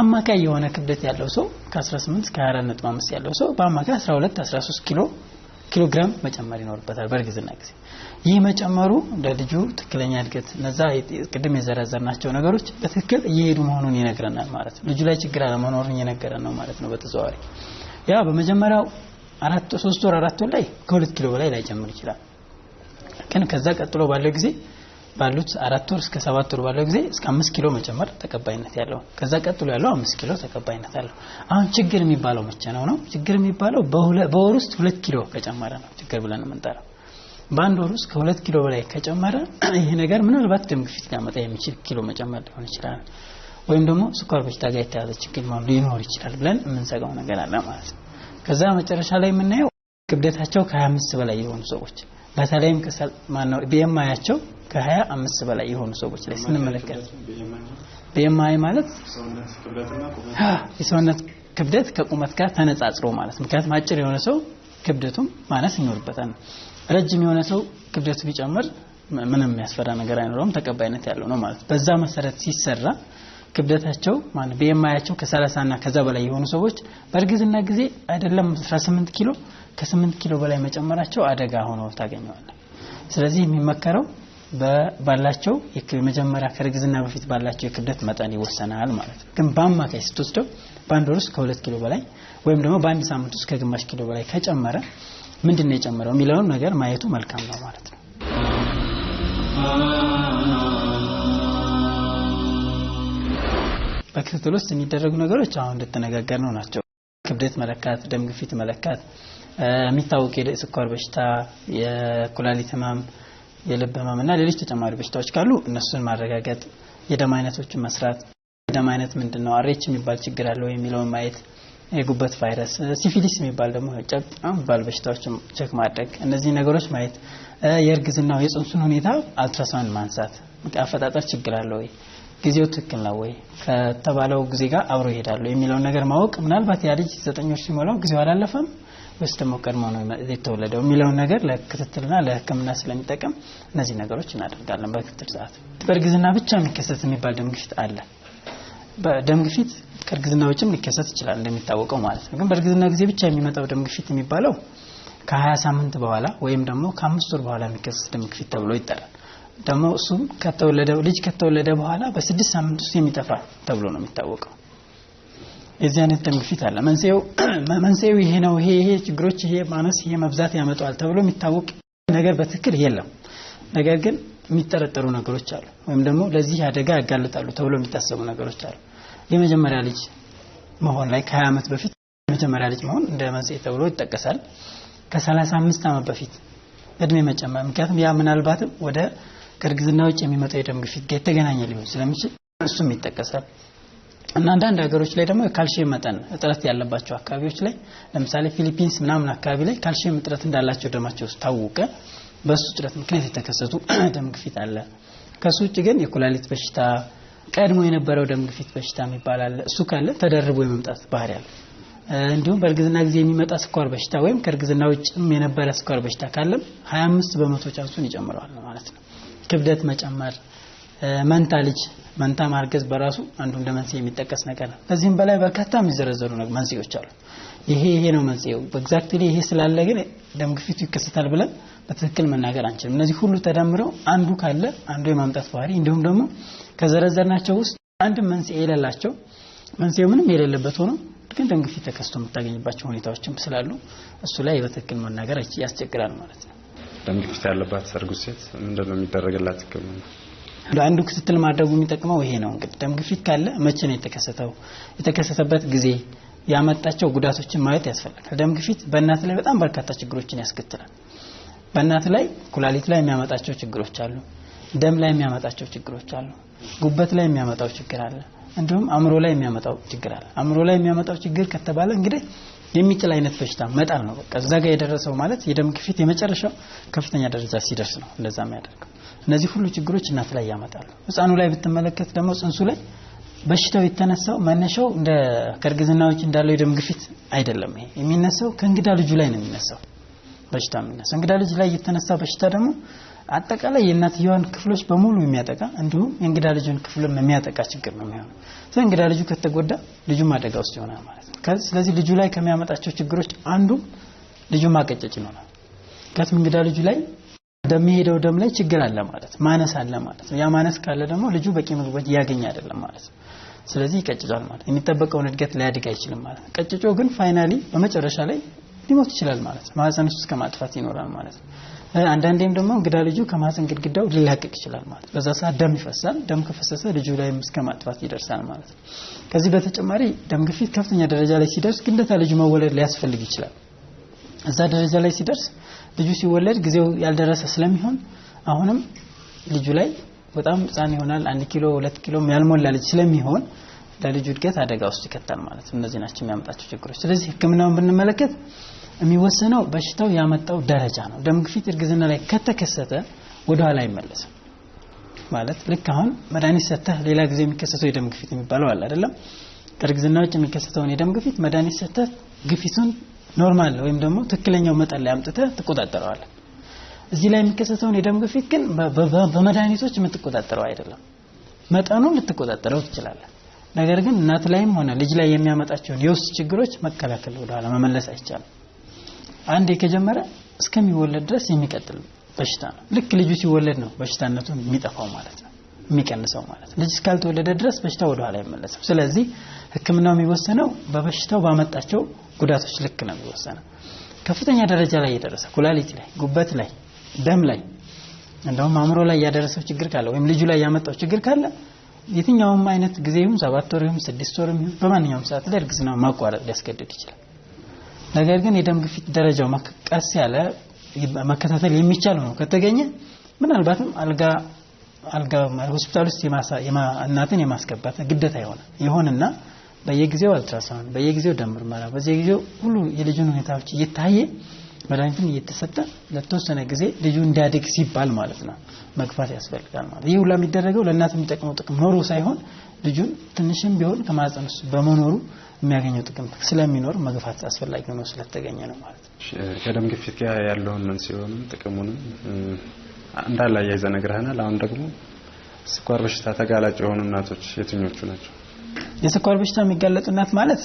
አማካይ የሆነ ክብደት ያለው ሰው ከ18 እስከ 24.5 ያለው ሰው በአማካይ 12-13 ኪሎግራም መጨመር ይኖርበታል በእርግዝና ጊዜ። ይህ መጨመሩ ለልጁ ትክክለኛ እድገት እነዛ ቅድም የዘረዘርናቸው ነገሮች በትክክል እየሄዱ መሆኑን ይነግረናል ማለት ነው። ልጁ ላይ ችግር አለመኖሩን እየነገረን ነው ማለት ነው በተዘዋዋሪ። ያ በመጀመሪያው 3 ወር 4 ወር ላይ ከ2 ኪሎ በላይ ላይጨምር ይችላል። ግን ከዛ ቀጥሎ ባለው ጊዜ ባሉት 4 ወር እስከ 7 ወር ባለው ጊዜ እስከ 5 ኪሎ መጨመር ተቀባይነት ያለው፣ ከዛ ቀጥሎ ያለው 5 ኪሎ ተቀባይነት ያለው። አሁን ችግር የሚባለው መቼ ነው? ችግር የሚባለው በወር ውስጥ 2 ኪሎ ከጨመረ ነው ችግር ብለን የምንጠራው። በአንድ ወር ውስጥ ከ2 ኪሎ በላይ ከጨመረ ይሄ ነገር ምናልባት ደም ግፊት ሊያመጣ የሚችል ኪሎ መጨመር ሊሆን ይችላል፣ ወይም ደግሞ ስኳር በሽታ ጋር የተያዘ ችግር ሊኖር ይችላል ብለን የምንሰጋው ነገር አለ ማለት ነው። ከዛ መጨረሻ ላይ የምናየው ክብደታቸው ከ25 በላይ የሆኑ ሰዎች በተለይም BMI-ያቸው ከ25 በላይ የሆኑ ሰዎች ላይ ስንመለከት BMI ማለት የሰውነት ክብደት ከቁመት ጋር ተነጻጽሮ ማለት ምክንያቱም አጭር የሆነ ሰው ክብደቱም ማነስ ይኖርበታል። ረጅም የሆነ ሰው ክብደቱ ቢጨምር ምንም የሚያስፈራ ነገር አይኖርም ተቀባይነት ያለው ነው ማለት። በዛ መሰረት ሲሰራ ክብደታቸው ማለት BMI-ያቸው ከ30 እና ከዛ በላይ የሆኑ ሰዎች በእርግዝና ጊዜ አይደለም 18 ኪሎ ከ8 ኪሎ በላይ መጨመራቸው አደጋ ሆኖ ታገኘዋለህ። ስለዚህ የሚመከረው ባላቸው የመጀመሪያ ከእርግዝና በፊት ባላቸው የክብደት መጠን ይወሰናል ማለት ነው። ግን በአማካይ ስትወስደው በአንድ ወር ውስጥ ከ2 ኪሎ በላይ ወይም ደግሞ በአንድ ሳምንት ውስጥ ከግማሽ ኪሎ በላይ ከጨመረ ምንድነው የጨመረው የሚለውን ነገር ማየቱ መልካም ነው ማለት ነው። በክትትል ውስጥ የሚደረጉ ነገሮች አሁን እንደተነጋገርነው ናቸው። ክብደት መለካት፣ ደም ግፊት መለካት፣ የሚታወቅ የስኳር በሽታ፣ የኩላሊት ህመም፣ የልብ ህመም እና ሌሎች ተጨማሪ በሽታዎች ካሉ እነሱን ማረጋገጥ፣ የደም አይነቶችን መስራት፣ የደም አይነት ምንድነው RH የሚባል ችግር አለው የሚለውን ማየት፣ የጉበት ቫይረስ፣ ሲፊሊስ የሚባል ደግሞ ጨብጣም ባል በሽታዎችን ቼክ ማድረግ፣ እነዚህ ነገሮች ማየት፣ የእርግዝናው የጽንሱን ሁኔታ አልትራሳውንድ ማንሳት፣ አፈጣጠር ችግር አለው ወይ፣ ጊዜው ትክክል ነው ወይ፣ ከተባለው ጊዜ ጋር አብሮ ይሄዳል የሚለውን ነገር ማወቅ፣ ምናልባት ያ ልጅ 9 ወር ሲሞላው ጊዜው አላለፈም ወይስ ደግሞ ቀድሞ ነው የተወለደው የሚለውን ነገር ለክትትልና ለሕክምና ስለሚጠቅም እነዚህ ነገሮች እናደርጋለን በክትትል ሰዓት። በእርግዝና ብቻ የሚከሰት የሚባል ደም ግፊት አለ። በደም ግፊት ከእርግዝና ውጭም ሊከሰት ይችላል እንደሚታወቀው ማለት ነው። ግን በእርግዝና ጊዜ ብቻ የሚመጣው ደም ግፊት የሚባለው ከ20 ሳምንት በኋላ ወይም ደግሞ ከ5 ወር በኋላ የሚከሰት ደም ግፊት ተብሎ ይጠራል። ደግሞ እሱም ልጅ ከተወለደ በኋላ በ6 ሳምንት ውስጥ የሚጠፋ ተብሎ ነው የሚታወቀው። የዚህ አይነት ደም ግፊት አለ። መንስኤው ይሄ ነው፣ ይሄ ችግሮች፣ ይሄ ማነስ፣ ይሄ መብዛት ያመጣዋል ተብሎ የሚታወቅ ነገር በትክክል የለም። ነገር ግን የሚጠረጠሩ ነገሮች አሉ፣ ወይም ደግሞ ለዚህ አደጋ ያጋልጣሉ ተብሎ የሚታሰቡ ነገሮች አሉ። የመጀመሪያ ልጅ መሆን ላይ ከ20 ዓመት በፊት የመጀመሪያ ልጅ መሆን እንደ መንስኤ ተብሎ ይጠቀሳል። ከ35 ዓመት በፊት እድሜ መጨመር፣ ምክንያቱም ያ ምናልባትም ወደ ከእርግዝና ውጭ የሚመጣው የደም ግፊት ጋር የተገናኘ ሊሆን ስለሚችል እሱም ይጠቀሳል። እና አንዳንድ ሀገሮች ላይ ደግሞ የካልሲየም መጠን እጥረት ያለባቸው አካባቢዎች ላይ ለምሳሌ ፊሊፒንስ ምናምን አካባቢ ላይ ካልሲየም እጥረት እንዳላቸው ደማቸው ውስጥ ታወቀ። በሱ እጥረት ምክንያት የተከሰቱ ደም ግፊት አለ። ከሱ ውጭ ግን የኩላሊት በሽታ ቀድሞ የነበረው ደም ግፊት በሽታ የሚባል አለ። እሱ ካለ ተደርቦ የመምጣት ባህሪ አለ። እንዲሁም በእርግዝና ጊዜ የሚመጣ ስኳር በሽታ ወይም ከእርግዝና ውጭም የነበረ ስኳር በሽታ ካለም 25 በመቶ ቻንሱን ይጨምራል ማለት ነው። ክብደት መጨመር፣ መንታ ማርገዝ በራሱ አንዱ እንደ መንስኤ የሚጠቀስ ነገር ነው። ከዚህም በላይ በርካታ የሚዘረዘሩ መንስኤዎች አሉ። ይሄ ነው መንስኤው ኤግዛክትሊ ይሄ ስላለ ግን ደም ግፊቱ ይከሰታል ብለን በትክክል መናገር አንችልም። እነዚህ ሁሉ ተደምረው አንዱ ካለ አንዱ የማምጣት ባህሪ እንዲሁም ደግሞ ከዘረዘርናቸው ውስጥ አንድ መንስኤ የሌላቸው መንስኤው ምንም የሌለበት ሆኖ ግን ደም ግፊት ተከስቶ የምታገኝባቸው ሁኔታዎችም ስላሉ እሱ ላይ በትክክል መናገር ያስቸግራል ማለት ነው። ደም ግፊት ያለባት እርጉዝ ሴት ምንድነው የሚደረግላት ህክምና? ለአንዱ ክትትል ማድረጉ የሚጠቅመው ይሄ ነው። እንግዲህ ደም ግፊት ካለ መቼ ነው የተከሰተበት ጊዜ ያመጣቸው ጉዳቶችን ማየት ያስፈልጋል። ደም ግፊት በእናት ላይ በጣም በርካታ ችግሮችን ያስከትላል። በእናት ላይ ኩላሊት ላይ የሚያመጣቸው ችግሮች አሉ፣ ደም ላይ የሚያመጣቸው ችግሮች አሉ፣ ጉበት ላይ የሚያመጣው ችግር አለ፣ እንዲሁም አእምሮ ላይ የሚያመጣው ችግር አለ። አእምሮ ላይ የሚያመጣው ችግር ከተባለ እንግዲህ የሚጥል አይነት በሽታ መጣል ነው። በቃ እዛ ጋር የደረሰው ማለት የደም ግፊት የመጨረሻው ከፍተኛ ደረጃ ሲደርስ ነው እንደዛ የሚያደርገው። እነዚህ ሁሉ ችግሮች እናት ላይ ያመጣሉ። ህፃኑ ላይ ብትመለከት ደግሞ ጽንሱ ላይ በሽታው የተነሳው መነሻው እንደ ከርግዝናዎች እንዳለው የደም ግፊት አይደለም። ይሄ የሚነሳው ከእንግዳ ልጁ ላይ ነው የሚነሳው በሽታ የሚነሳው። እንግዳ ልጅ ላይ የተነሳ በሽታ ደግሞ አጠቃላይ የእናትየዋን ክፍሎች በሙሉ የሚያጠቃ እንዲሁም የእንግዳ ልጁን ክፍልም የሚያጠቃ ችግር ነው የሚሆነው። ስለዚህ እንግዳ ልጁ ከተጎዳ ልጁም አደጋ ውስጥ ይሆናል ማለት ነው። ስለዚህ ልጁ ላይ ከሚያመጣቸው ችግሮች አንዱ ልጁ ማቀጨጭ ነው። ምክንያቱም እንግዳ ልጁ ላይ እንደሚሄደው ደም ላይ ችግር አለ ማለት ማነስ አለ ማለት ነው። ያ ማነስ ካለ ደግሞ ልጁ በቂ ምግብ ያገኝ አይደለም ማለት ነው። ስለዚህ ይቀጭጫል ማለት የሚጠበቀውን እድገት ሊያድግ አይችልም ማለት ነው። ቀጭጮ ግን ፋይናሊ በመጨረሻ ላይ ሊሞት ይችላል ማለት ነው። ማህፀን ውስጥ ከማጥፋት ይኖራል ማለት ነው። አንዳንዴም ደግሞ እንግዳ ልጁ ከማህፀን ግድግዳው ሊላቀቅ ይችላል ማለት በዛ ሰዓት ደም ይፈሳል። ደም ከፈሰሰ ልጁ ላይ እስከ ማጥፋት ይደርሳል ማለት ነው። ከዚህ በተጨማሪ ደም ግፊት ከፍተኛ ደረጃ ላይ ሲደርስ ግዴታ ልጁ መወለድ ሊያስፈልግ ይችላል። እዛ ደረጃ ላይ ሲደርስ ልጁ ሲወለድ ጊዜው ያልደረሰ ስለሚሆን አሁንም ልጁ ላይ በጣም ህፃን ይሆናል። 1 ኪሎ 2 ኪሎ ያልሞላ ልጅ ስለሚሆን ለልጁ እድገት አደጋ ውስጥ ይከታል ማለት ነው። እነዚህ ናቸው የሚያመጣቸው ችግሮች። ስለዚህ ህክምናውን ብንመለከት የሚወሰነው በሽታው ያመጣው ደረጃ ነው። ደም ግፊት እርግዝና ላይ ከተከሰተ ወደ ኋላ አይመለስም ማለት ልክ አሁን መድኃኒት ሰተህ ሌላ ጊዜ የሚከሰተው የደም ግፊት የሚባለው አለ አይደለም። ከእርግዝና ውጭ የሚከሰተውን የደም ግፊት መድኃኒት ሰተህ ግፊቱን ኖርማል ወይም ደግሞ ትክክለኛው መጠን ላይ አምጥተህ ትቆጣጠረዋለህ። እዚህ ላይ የሚከሰተውን የደም ግፊት ግን በመድኃኒቶች የምትቆጣጠረው አይደለም። መጠኑን ልትቆጣጠረው ትችላለህ። ነገር ግን እናት ላይም ሆነ ልጅ ላይ የሚያመጣቸውን የውስጥ ችግሮች መከላከል ወደ ኋላ መመለስ አይቻልም። አንዴ ከጀመረ እስከሚወለድ ድረስ የሚቀጥል በሽታ ነው። ልክ ልጁ ሲወለድ ነው በሽታነቱን የሚጠፋው ማለት ነው፣ የሚቀንሰው ማለት ነው። ልጅ እስካልተወለደ ድረስ በሽታው ወደ ኋላ አይመለስም። ስለዚህ ህክምናው የሚወሰነው በበሽታው ባመጣቸው ጉዳቶች ልክ ነው የሚወሰነው። ከፍተኛ ደረጃ ላይ የደረሰ ኩላሊት ላይ፣ ጉበት ላይ፣ ደም ላይ እንደውም አእምሮ ላይ ያደረሰው ችግር ካለ ወይም ልጁ ላይ ያመጣው ችግር ካለ የትኛውም አይነት ጊዜውም 7 ወርም 6 ወርም በማንኛውም ሰዓት ላይ እርግዝናው ማቋረጥ ሊያስገድድ ይችላል። ነገር ግን የደም ግፊት ደረጃው ቀስ ያለ መከታተል የሚቻል ነው ከተገኘ ምናልባትም አልጋ ሆስፒታል ውስጥ እናትን የማስገባት ግዴታ ይሆንና በየጊዜው አልትራሳውንድ፣ በየጊዜው ደም ምርመራ፣ በየጊዜው ሁሉ የልጁን ሁኔታዎች እየታየ መድኃኒቱን እየተሰጠ ለተወሰነ ጊዜ ልጁ እንዲያድግ ሲባል ማለት ነው መግፋት ያስፈልጋል ማለት። ይህ ሁሉ የሚደረገው ለእናት የሚጠቅመው ጥቅም ኖሮ ሳይሆን ልጁን ትንሽም ቢሆን ከማህፀን ውስጥ በመኖሩ የሚያገኘው ጥቅም ስለሚኖር መግፋት አስፈላጊ ነው ስለተገኘ ነው ማለት ነው። ከደም ግፊት ጋር ያለውን መንስኤውንም ጥቅሙንም እንዳለ ያይዘህ ነግረህናል። አሁን ደግሞ ስኳር በሽታ ተጋላጭ የሆኑ እናቶች የትኞቹ ናቸው? የስኳር በሽታ የሚጋለጡ እናት ማለት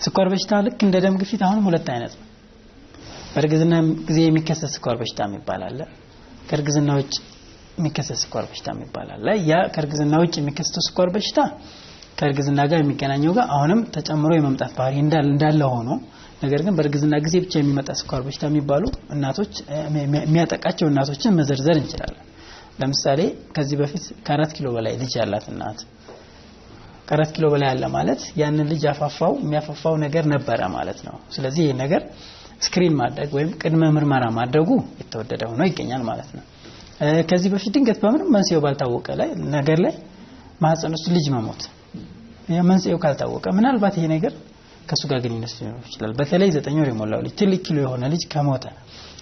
ስኳር በሽታ ልክ እንደ ደም ግፊት አሁንም ሁለት አይነት ነው። በእርግዝና ጊዜ የሚከሰት ስኳር በሽታ የሚባል አለ። ከእርግዝና ውጭ የሚከሰት ስኳር በሽታ የሚባል አለ። ያ ከእርግዝና ውጭ የሚከሰተው ስኳር በሽታ ከእርግዝና ጋር የሚገናኘው ጋር አሁንም ተጨምሮ የመምጣት ባህሪ እንዳለ ሆኖ ነገር ግን በእርግዝና ጊዜ ብቻ የሚመጣ ስኳር በሽታ የሚባሉ እናቶች የሚያጠቃቸው እናቶችን መዘርዘር እንችላለን። ለምሳሌ ከዚህ በፊት ከ4 ኪሎ በላይ ልጅ ያላት እናት ከ4 ኪሎ በላይ ያለ ማለት ያንን ልጅ የሚያፋፋው ነገር ነበረ ማለት ነው። ስለዚህ ይሄ ነገር ስክሪን ማድረግ ወይም ቅድመ ምርመራ ማድረጉ የተወደደ ሆኖ ይገኛል ማለት ነው። ከዚህ በፊት ድንገት በምንም መንስኤው ባልታወቀ ነገር ላይ ማህፀን ውስጥ ልጅ መሞት መንስኤው ካልታወቀ ምናልባት ይሄ ነገር ከሱ ጋር ግንኙነት ሊኖር ይችላል። በተለይ 9 ወር የሞላው ልጅ ትልቅ ኪሎ የሆነ ልጅ ከሞተ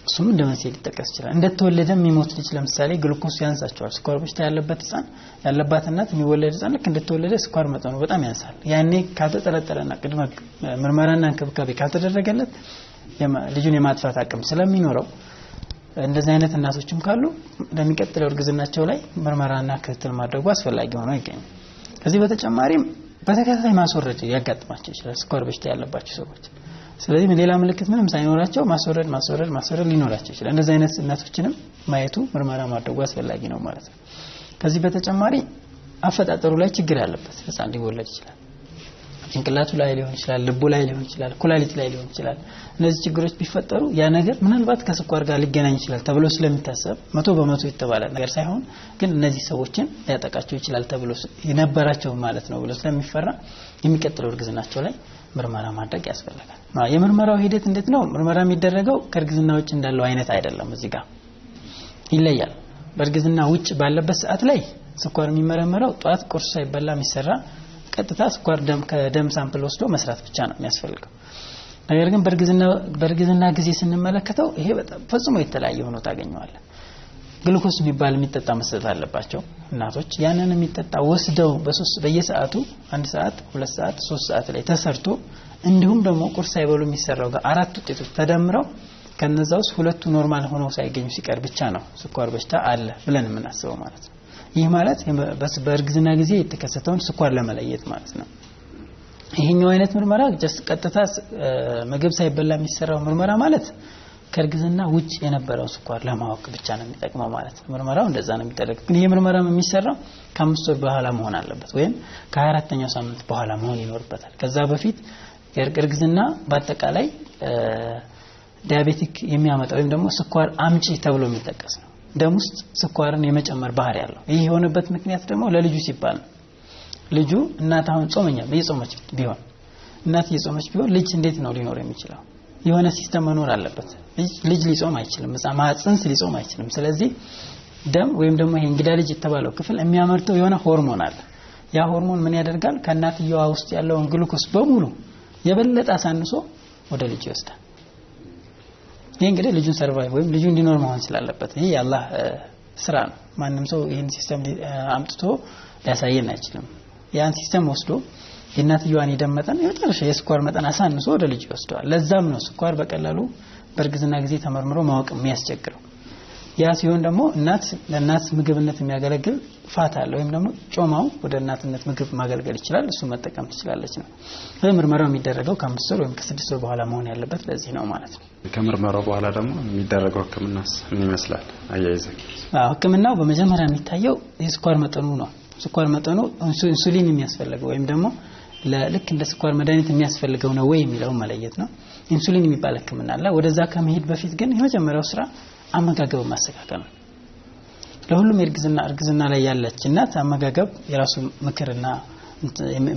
እሱም እንደ መንስኤ ሊጠቀስ ይችላል። እንደተወለደ የሚሞት ልጅ ለምሳሌ ግሉኮስ ያንሳቸዋል። ስኳር በሽታ ያለባት እናት የሚወለድ ህፃን ልክ እንደተወለደ ስኳር መጠኑ በጣም ያንሳል። ያኔ ካልተጠረጠረና ቅድመ ምርመራና እንክብካቤ ካልተደረገለት ልጁን የማጥፋት አቅም ስለሚኖረው እንደዚህ አይነት እናቶችም ካሉ ለሚቀጥለው እርግዝናቸው ላይ ምርመራና ክትትል ማድረጉ አስፈላጊ ሆኖ ይገኛል። ከዚህ በተጨማሪም በተከታታይ ማስወረድ ያጋጥማቸው ይችላል ስኳር በሽታ ያለባቸው ሰዎች። ስለዚህ ሌላ ምልክት ምንም ሳይኖራቸው ማስወረድ ሊኖራቸው ይችላል። እንደዚህ አይነት እናቶችንም ማየቱ ምርመራ ማድረጉ አስፈላጊ ነው ማለት ነው። ከዚህ በተጨማሪ አፈጣጠሩ ላይ ችግር ያለበት ህፃን ሊወለድ ይችላል። ጭንቅላቱ ላይ ሊሆን ይችላል፣ ልቡ ላይ ሊሆን ይችላል፣ ኩላሊት ላይ ሊሆን ይችላል። እነዚህ ችግሮች ቢፈጠሩ ያ ነገር ምናልባት ከስኳር ጋር ሊገናኝ ይችላል ተብሎ ስለሚታሰብ 100% የተባለ ነገር ሳይሆን ግን እነዚህ ሰዎችን ሊያጠቃቸው ይችላል ተብሎ የነበራቸው ማለት ነው ብሎ ስለሚፈራ የሚቀጥለው እርግዝናቸው ላይ ምርመራ ማድረግ ያስፈልጋል። የምርመራው ሂደት እንዴት ነው? ምርመራ የሚደረገው ከእርግዝና ውጭ እንዳለው አይነት አይደለም። እዚህ ጋር ይለያል። በእርግዝና ውጭ ባለበት ሰዓት ላይ ስኳር የሚመረመረው ጧት ቁርስ ሳይበላ የሚሰራ ቀጥታ ስኳር ከደም ሳምፕል ወስዶ መስራት ብቻ ነው የሚያስፈልገው። ነገር ግን በእርግዝና ጊዜ ስንመለከተው ይሄ በጣም ፈጽሞ የተለያየ ሆኖ ታገኘዋለህ። ግሉኮስ የሚባል የሚጠጣ መስጠት አለባቸው እናቶች። ያንን የሚጠጣ ወስደው በየሰዓቱ 1 ሰዓት 2 ሰዓት 3 ሰዓት ላይ ተሰርቶ እንዲሁም ደግሞ ቁርስ ሳይበሉ የሚሰራው ጋር 4 ውጤቶች ተደምረው ከነዛው ሁለቱ ኖርማል ሆነው ሳይገኙ ሲቀር ብቻ ነው ስኳር በሽታ አለ ብለን የምናስበው ማለት ነው። ይህ ማለት በእርግዝና ጊዜ የተከሰተውን ስኳር ለመለየት ማለት ነው። ይሄኛው አይነት ምርመራ ቀጥታ ምግብ ሳይበላ የሚሰራው ምርመራ ማለት ከእርግዝና ውጭ የነበረው ስኳር ለማወቅ ብቻ ነው የሚጠቅመው ማለት ነው። ምርመራው እንደዛ ነው የሚደረገው። ግን ይሄ ምርመራ የሚሰራው ከ5 ወር በኋላ መሆን አለበት ወይም ከ24ኛው ሳምንት በኋላ መሆን ይኖርበታል። ከዛ በፊት የእርግዝና በአጠቃላይ ዲያቤቲክ የሚያመጣው ወይም ደግሞ ስኳር አምጪ ተብሎ የሚጠቀስ ነው። ደም ውስጥ ስኳርን የመጨመር ባህሪ ያለው። ይሄ የሆነበት ምክንያት ደግሞ ለልጁ ሲባል ነው። ልጁ እናት አሁን ጾመኛ እየጾመች ቢሆን እናት እየጾመች ቢሆን ልጅ እንዴት ነው ሊኖር የሚችለው? የሆነ ሲስተም መኖር አለበት። ልጅ ሊጾም አይችልም። ጽንስ ሊጾም አይችልም። ስለዚህ ደም ወይም ደግሞ ይሄ እንግዳ ልጅ የተባለው ክፍል የሚያመርተው የሆነ ሆርሞን አለ። ያ ሆርሞን ምን ያደርጋል? ከእናትየዋ ውስጥ ያለውን ግሉኮስ በሙሉ የበለጠ አሳንሶ ወደ ልጅ ይወስዳል። ይሄ እንግዲህ ልጁን ሰርቫይቭ ወይም ልጁ እንዲኖር መሆን ስላለበት ይሄ የአላህ ስራ ነው። ማንም ሰው ይሄን ሲስተም አምጥቶ ሊያሳየን አይችልም። ያን ሲስተም ወስዶ የእናትየዋን የደም መጠን የመጨረሻ የስኳር መጠን አሳንሶ ወደ ልጅ ይወስደዋል። ለዛም ነው ስኳር በቀላሉ በእርግዝና ጊዜ ተመርምሮ ማወቅ የሚያስቸግረው። ያ ሲሆን ደግሞ ለእናት ምግብነት የሚያገለግል ፋት አለ ወይም ደግሞ ጮማው ወደ እናትነት ምግብ ማገልገል ይችላል። እሱ መጠቀም ትችላለች ነው። ምርመራው የሚደረገው ከ5 ወር ወይም ከ6 ወር በኋላ መሆን ያለበት ለዚህ ነው ማለት ነው። ከምርመራው በኋላ ደግሞ የሚደረገው ህክምናስ ምን ይመስላል? አያይዘን ህክምናው በመጀመሪያ የሚታየው የስኳር መጠኑ ነው። ስኳር መጠኑ ኢንሱሊን የሚያስፈልገው ወይም ደግሞ ለልክ እንደ ስኳር መድኃኒት የሚያስፈልገው ነው ወይ የሚለው መለየት ነው። ኢንሱሊን የሚባል ህክምና አለ። ወደዛ ከመሄድ በፊት ግን የመጀመሪያው ስራ አመጋገብ ማስተካከል ነው። ለሁሉም እርግዝና ላይ ያለች እናት አመጋገብ የራሱ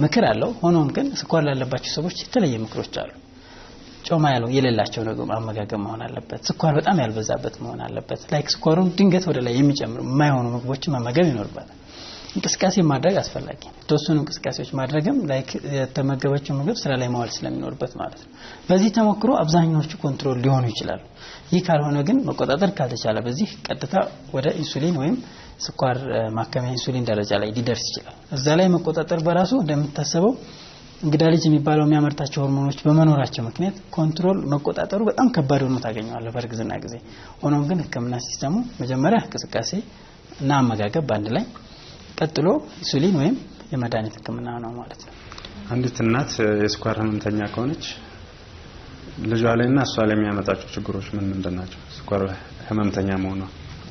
ምክር አለው። ሆኖም ግን ስኳር ላለባቸው ሰዎች የተለየ ምክሮች አሉ። ጮማ ያለው የሌላቸው ነገር አመጋገብ መሆን አለበት። ስኳር በጣም ያልበዛበት መሆን አለበት። ላይክ ስኳሩን ድንገት ወደ ላይ የሚጨምሩ የማይሆኑ ምግቦችን መመገብ ይኖርባታል። እንቅስቃሴ ማድረግ አስፈላጊ ነው። ተወሰኑ እንቅስቃሴዎች ማድረግም ላይክ የተመገበችው ምግብ ስራ ላይ ማዋል ስለሚኖርበት ማለት ነው። በዚህ ተሞክሮ አብዛኛዎቹ ኮንትሮል ሊሆኑ ይችላሉ። ይህ ካልሆነ ግን መቆጣጠር ካልተቻለ በዚህ ቀጥታ ወደ ኢንሱሊን ወይም ስኳር ማከሚያ ኢንሱሊን ደረጃ ላይ ሊደርስ ይችላል። እዛ ላይ መቆጣጠር በራሱ እንደምታሰበው እንግዳ ልጅ የሚባለው የሚያመርታቸው ሆርሞኖች በመኖራቸው ምክንያት ኮንትሮል መቆጣጠሩ በጣም ከባድ ሆኖ ታገኘዋለህ በእርግዝና ጊዜ። ሆኖም ግን ህክምና ሲስተሙ መጀመሪያ እንቅስቃሴ እና አመጋገብ በአንድ ላይ ቀጥሎ ኢንሱሊን ወይም የመድኃኒት ህክምና ነው ማለት ነው። አንዲት እናት የስኳር ህመምተኛ ከሆነች ልጇ ላይና እሷ ላይ የሚያመጣቸው ችግሮች ምንድን ናቸው? ስኳር ህመምተኛ መሆኗ።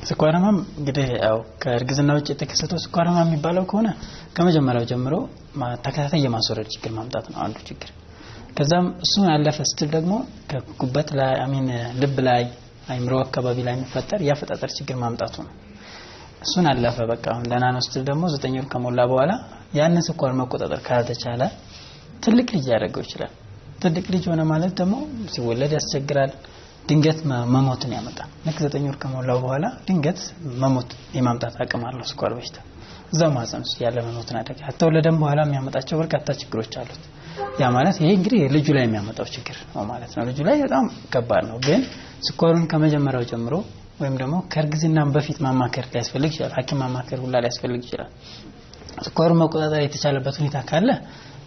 ስኳር ህመም እንግዲህ ያው ከእርግዝና ውጭ የተከሰተው ስኳር ህመም የሚባለው ከሆነ ከመጀመሪያው ጀምሮ ተከታታይ የማስወረድ ችግር ማምጣት ነው አንዱ ችግር። ከዛም እሱን ያለፈ ስትል ደግሞ ከጉበት ላይ ልብ ላይ አይምሮ አካባቢ ላይ የሚፈጠር ያፈጣጠር ችግር ማምጣቱ ነው። እሱን አለፈ በቃ አሁን ደህና ነው ስትል ደግሞ 9 ወር ከሞላ በኋላ ያን ስኳር መቆጣጠር ካልተቻለ ትልቅ ልጅ ያደርገው ይችላል። ትልቅ ልጅ ሆነ ማለት ደግሞ ሲወለድ ያስቸግራል። ድንገት መሞትን ያመጣል። ልክ 9 ወር ከሞላው በኋላ ድንገት መሞት የማምጣት አቅም አለው ስኳር በሽታ። እዛው ማህፀን ውስጥ ያለ መሞትን አደጋ ከተወለደም በኋላ የሚያመጣቸው በርካታ ችግሮች አሉት። ያ ማለት ይሄ እንግዲህ ልጁ ላይ የሚያመጣው ችግር ነው ማለት ነው። ልጁ ላይ በጣም ከባድ ነው። ግን ስኳሩን ከመጀመሪያው ጀምሮ ወይም ደግሞ ከእርግዝናም በፊት ማማከር ሊያስፈልግ ይችላል። ሐኪም ማማከር ሁላ ሊያስፈልግ ይችላል። ስኳሩን መቆጣጠር የተቻለበት ሁኔታ ካለ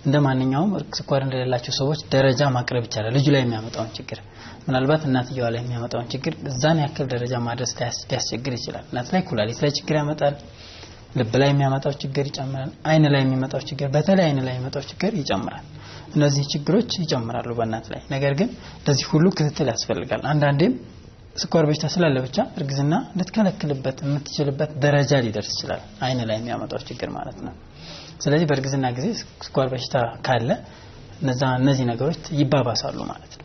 እንደማንኛውም ስኳር እንደሌላቸው ሰዎች ደረጃ ማቅረብ ይቻላል። ልጁ ላይ የሚያመጣውን ችግር ምናልባት እናትየዋ ላይ የሚያመጣውን ችግር እዛን ያክል ደረጃ ማድረስ ሊያስቸግር ይችላል። እናት ላይ ኩላሊት ላይ ችግር ያመጣል። ልብ ላይ የሚያመጣው ችግር ይጨምራል። አይን ላይ የሚመጣው ችግር በተለይ አይን ላይ የሚመጣው ችግር ይጨምራል። እነዚህ ችግሮች ይጨምራሉ በእናት ላይ። ነገር ግን ለዚህ ሁሉ ክትትል ያስፈልጋል። አንዳንዴም ስኳር በሽታ ስላለ ብቻ እርግዝና ልትከለክልበት የምትችልበት ደረጃ ሊደርስ ይችላል። አይን ላይ የሚያመጣው ችግር ማለት ነው። ስለዚህ በእርግዝና ጊዜ ስኳር በሽታ ካለ እነዚህ ነገሮች ይባባሳሉ ማለት ነው።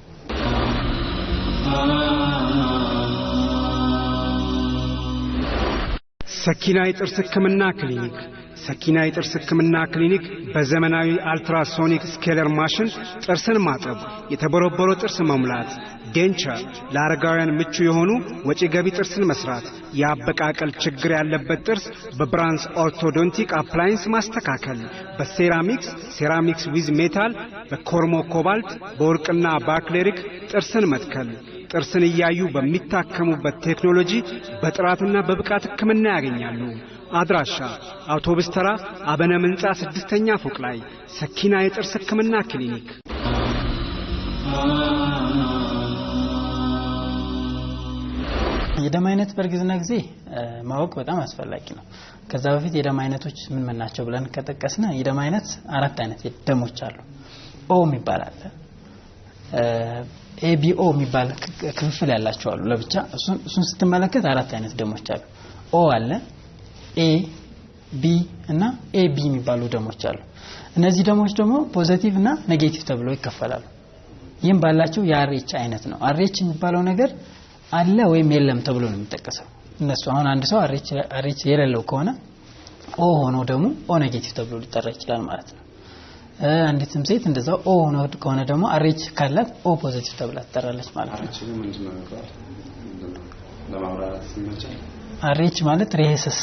ሰኪና የጥርስ ህክምና ክሊኒክ ሰኪና የጥርስ ህክምና ክሊኒክ በዘመናዊ አልትራሶኒክ ስኬለር ማሽን ጥርስን ማጠብ፣ የተቦረቦረ ጥርስ መሙላት፣ ዴንቸር ለአረጋውያን ምቹ የሆኑ ወጪ ገቢ ጥርስን መስራት፣ የአበቃቀል ችግር ያለበት ጥርስ በብራንስ ኦርቶዶንቲክ አፕላይንስ ማስተካከል፣ በሴራሚክስ ዊዝ ሜታል፣ በኮርሞ ኮባልት፣ በወርቅና በአክሌሪክ ጥርስን መትከል፣ ጥርስን እያዩ በሚታከሙበት ቴክኖሎጂ በጥራትና በብቃት ህክምና ያገኛሉ። አድራሻ አውቶቡስ ተራ አበነ ምንጻ 6ኛ ፎቅ ላይ ሰኪና የጥርስ ህክምና ክሊኒክ። የደም አይነት በእርግዝና ጊዜ ማወቅ በጣም አስፈላጊ ነው። ከዛ በፊት የደም አይነቶች ምን ናቸው ብለን ከጠቀስና የደም አይነት 4 አይነት ደሞች አሉ። ኦ የሚባል አለ፣ ኤቢኦ የሚባል ክፍፍል ያላቸው አሉ ለብቻ። እሱን ስትመለከት 4 አይነት ደሞች አሉ። ኦ አለ፣ ኤ ቢ እና ኤቢ የሚባሉ ደሞች አሉ። እነዚህ ደሞች ደግሞ ፖዚቲቭ እና ኔጌቲቭ ተብሎ ይከፈላሉ። ይህም ባላቸው የአርኤች አይነት ነው። አርኤች የሚባለው ነገር አለ ወይም የለም ተብሎ ነው የሚጠቀሰው። እነሱ አሁን አንድ ሰው አርኤች የሌለው ከሆነ ኦ ሆኖ ደግሞ ኦ ኔጌቲቭ ተብሎ ሊጠራ ይችላል ማለት ነው። አንዲትም ሴት እንደዛው ኦ ሆኖ ከሆነ ደግሞ አርኤች ካላት ኦ ፖዚቲቭ ተብላ ትጠራለች ማለት ነው። አርኤች ማለት ሬሄሰስ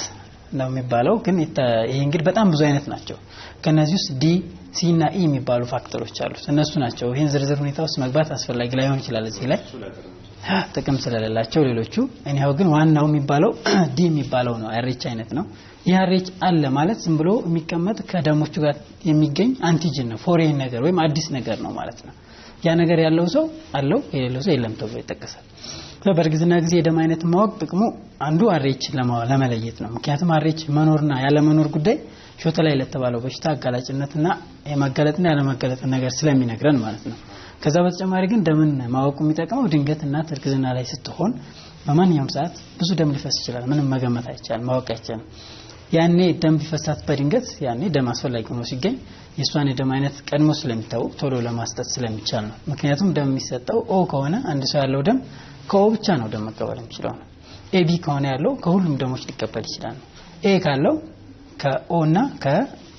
ነው የሚባለው። ግን ይሄ እንግዲህ በጣም ብዙ አይነት ናቸው። ከነዚህ ውስጥ ዲ፣ ሲ እና ኢ የሚባሉ ፋክተሮች አሉት። እነሱ ናቸው። ይሄን ዝርዝር ሁኔታ ውስጥ መግባት አስፈላጊ ላይሆን ይችላል እዚህ ላይ ጥቅም ስለሌላቸው ሌሎቹ። እኔው ግን ዋናው የሚባለው ዲ የሚባለው ነው። አርኤች አይነት ነው። ይህ አርኤች አለ ማለት ዝም ብሎ የሚቀመጥ ከደሞቹ ጋር የሚገኝ አንቲጅን ነው። ፎሬን ነገር ወይም አዲስ ነገር ነው ማለት ነው። ያ ነገር ያለው ሰው አለው፣ የሌለው ሰው የለም ተብሎ ይጠቀሳል። በእርግዝና ጊዜ የደም አይነት ማወቅ ጥቅሙ አንዱ አርኤች ለመለየት ነው። ምክንያቱም አርኤች መኖርና ያለ መኖር ጉዳይ ሾተ ላይ ለተባለው በሽታ አጋላጭነትና የማጋለጥና ያለ ማጋለጥ ነገር ስለሚነግረን ማለት ነው። ከዛ በተጨማሪ ግን ደምን ማወቁ የሚጠቅመው ድንገት እናት እርግዝና ላይ ስትሆን በማንኛውም ሰዓት ብዙ ደም ሊፈስ ይችላል። ምንም መገመት አይቻልም፣ ማወቅ አይቻልም። ያኔ ደም ቢፈሳት በድንገት ያኔ ደም አስፈላጊ ሆኖ ሲገኝ የሷን የደም አይነት ቀድሞ ስለሚታወቅ ቶሎ ለማስጠት ስለሚቻል ነው። ምክንያቱም ደም የሚሰጠው ኦ ከሆነ አንድ ሰው ያለው ደም ከኦ ብቻ ነው ደም መቀበል የሚችለው ነው። ኤቢ ከሆነ ያለው ከሁሉም ደሞች ሊቀበል ይችላል ነው። ኤ ካለው ከኦ እና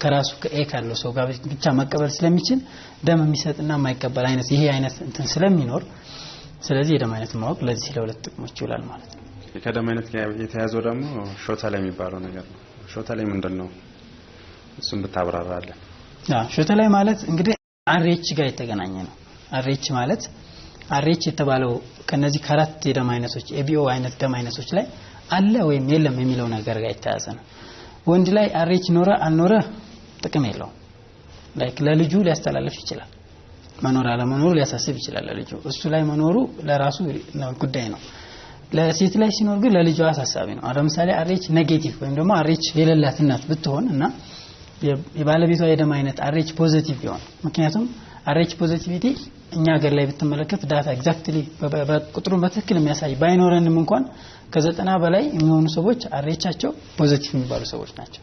ከራሱ ከኤ ካለው ሰው ጋር ብቻ መቀበል ስለሚችል ደም የሚሰጥና የማይቀበል አይነት ይሄ አይነት እንትን ስለሚኖር ስለዚህ የደም አይነት ማወቅ ለዚህ ለሁለት ጥቅሞች ይውላል ማለት ነው። ከደም አይነት ጋር የተያዘው ደግሞ ሾታ ላይ የሚባለው ነገር ነው። ሾታ ላይ ምንድነው? እሱን ብታብራራለን። ሾታ ላይ ማለት እንግዲህ አርኤች ጋር የተገናኘ ነው። አርኤች ማለት አርኤች የተባለው ከነዚህ ከአራት የደም አይነቶች ኤቢኦ አይነት ደም አይነቶች ላይ አለ ወይም የለም የሚለው ነገር ጋር የተያዘ ነው። ወንድ ላይ አርኤች ኖረ አልኖረ ጥቅም የለውም። ላይክ ለልጁ ሊያስተላልፍ ይችላል። መኖር አለመኖሩ ሊያሳስብ ይችላል ለልጁ። እሱ ላይ መኖሩ ለራሱ ጉዳይ ነው። ለሴት ላይ ሲኖር ግን ለልጇ አሳሳቢ ነው። ለምሳሌ አርኤች ኔጌቲቭ ወይም ደግሞ አርኤች የሌላት እናት ብትሆን እና የባለቤቷ የደም አይነት አርኤች ፖዚቲቭ ቢሆን፣ ምክንያቱም አርኤች ፖዚቲቪቲ እኛ ሀገር ላይ ብትመለከት ዳታ ኤግዛክትሊ በቁጥሩን በትክክል የሚያሳይ ባይኖረንም እንኳን ከ90 በላይ የሚሆኑ ሰዎች አርኤቻቸው ፖዚቲቭ የሚባሉ ሰዎች ናቸው።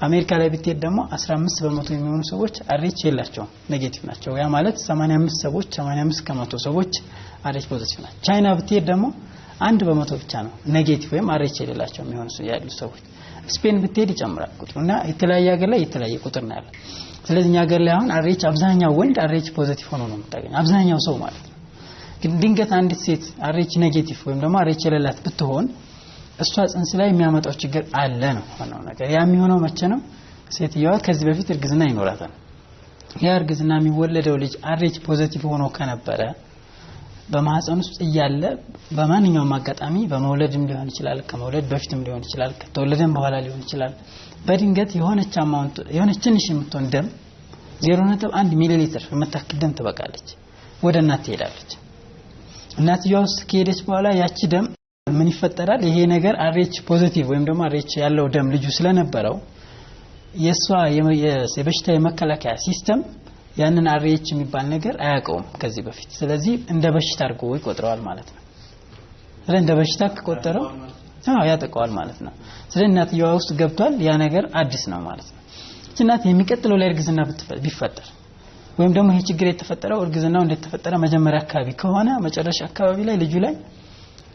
አሜሪካ ላይ ብትሄድ ደግሞ 15 በመቶ የሚሆኑ ሰዎች አርኤች የላቸውም፣ ኔጌቲቭ ናቸው። ያ ማለት 85 ከመቶ ሰዎች አርኤች ፖዚቲቭ ናቸው። ቻይና ብትሄድ ደግሞ 1 በመቶ ብቻ ነው ኔጌቲቭ ወይም አርኤች የሌላቸው የሚሆኑ ያሉ ሰዎች። ስፔን ብትሄድ ይጨምራል ቁጥሩና የተለያየ ሀገር ላይ የተለያየ ቁጥር ነው ያለው። ስለዚህ እኛ ሀገር ላይ አሁን አርኤች አብዛኛው ወንድ አርኤች ፖዚቲቭ ሆኖ ነው የምታገኘው፣ አብዛኛው ሰው ማለት ነው። ግን ድንገት አንዲት ሴት አርኤች ኔጌቲቭ ወይም ደግሞ አርኤች የሌላት ብትሆን እሷ ጽንስ ላይ የሚያመጣው ችግር አለ ነው ዋናው ነገር። ያ የሚሆነው መቼ ነው? ሴትየዋ ከዚህ በፊት እርግዝና ይኖራታል። ያ እርግዝና የሚወለደው ልጅ አርኤች ፖዚቲቭ ሆኖ ከነበረ በማህፀን ውስጥ እያለ በማንኛውም አጋጣሚ በመውለድም ሊሆን ይችላል፣ ከመውለድ በፊትም ሊሆን ይችላል፣ ከተወለደም በኋላ ሊሆን ይችላል። በድንገት የሆነች ትንሽ የምትሆን ደም 0.1 ሚሊ ሊትር የምታክል ደም ትበቃለች፣ ወደ እናት ትሄዳለች። እናትየዋ ውስጥ ከሄደች በኋላ ያቺ ደም ምን ይፈጠራል? ይሄ ነገር አርኤች ፖዚቲቭ ወይም ደግሞ አርኤች ያለው ደም ልጁ ስለነበረው የሷ የበሽታ የመከላከያ ሲስተም ያንን አርኤች የሚባል ነገር አያውቀውም ከዚህ በፊት። ስለዚህ እንደ በሽታ አድርጎ ይቆጥረዋል ማለት ነው። ስለዚህ እንደ በሽታ ከቆጠረው ያጠቃዋል ማለት ነው። ስለዚህ እናትየዋ ውስጥ ገብቷል፣ ያ ነገር አዲስ ነው ማለት ነው። እናት የሚቀጥለው ላይ እርግዝና ቢፈጠር ወይም ደግሞ ይሄ ችግር የተፈጠረው እርግዝናው እንደተፈጠረ መጀመሪያ አካባቢ ከሆነ መጨረሻ አካባቢ ላይ ልጁ ላይ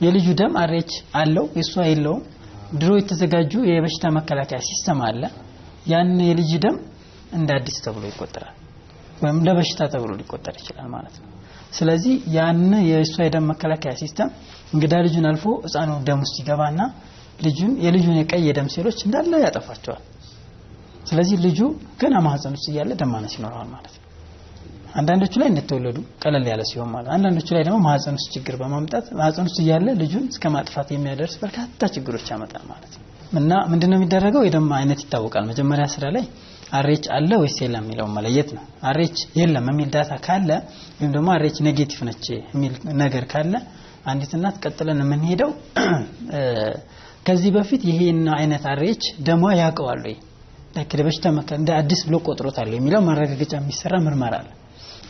የልጁ ደም አርኤች አለው የሷ የለውም። ድሮ የተዘጋጁ የበሽታ መከላከያ ሲስተም አለ። ያን የልጅ ደም እንደ አዲስ ተብሎ ይቆጠራል ወይም ለበሽታ ተብሎ ሊቆጠር ይችላል ማለት ነው። ስለዚህ ያን የእሷ የደም መከላከያ ሲስተም እንግዳ ልጁን አልፎ ህፃኑ ደም ውስጥ ይገባና የልጁን የቀይ የደም ሴሎች እንዳለ ያጠፋቸዋል። ስለዚህ ልጁ ገና ማህፀን ውስጥ እያለ ደም ማነስ ይኖረዋል ማለት ነው። አንዳንዶቹ ላይ እንደተወለዱ ቀለል ያለ ሲሆን ማለት አንዳንዶቹ ላይ ደግሞ ማህፀን ውስጥ ችግር በማምጣት ማህፀን ውስጥ እያለ ልጁን እስከ ማጥፋት የሚያደርስ በርካታ ችግሮች ያመጣል ማለት ነው። እና ምንድነው የሚደረገው? የደም አይነት ይታወቃል። መጀመሪያ ስራ ላይ አሬች አለ ወይስ የለም የሚለው መለየት ነው። አሬች የለም የሚል ዳታ ካለ ወይም ደግሞ አሬች ኔጌቲቭ ነች የሚል ነገር ካለ አንዲት እናት ቀጥለን የምንሄደው ከዚህ በፊት ይሄን አይነት አሬች ደሟ ያውቀዋል ወይ ለከለ በሽታ እንደ አዲስ ብሎ ቆጥሮታል የሚለው ማረጋገጫ የሚሰራ ምርመራ አለ።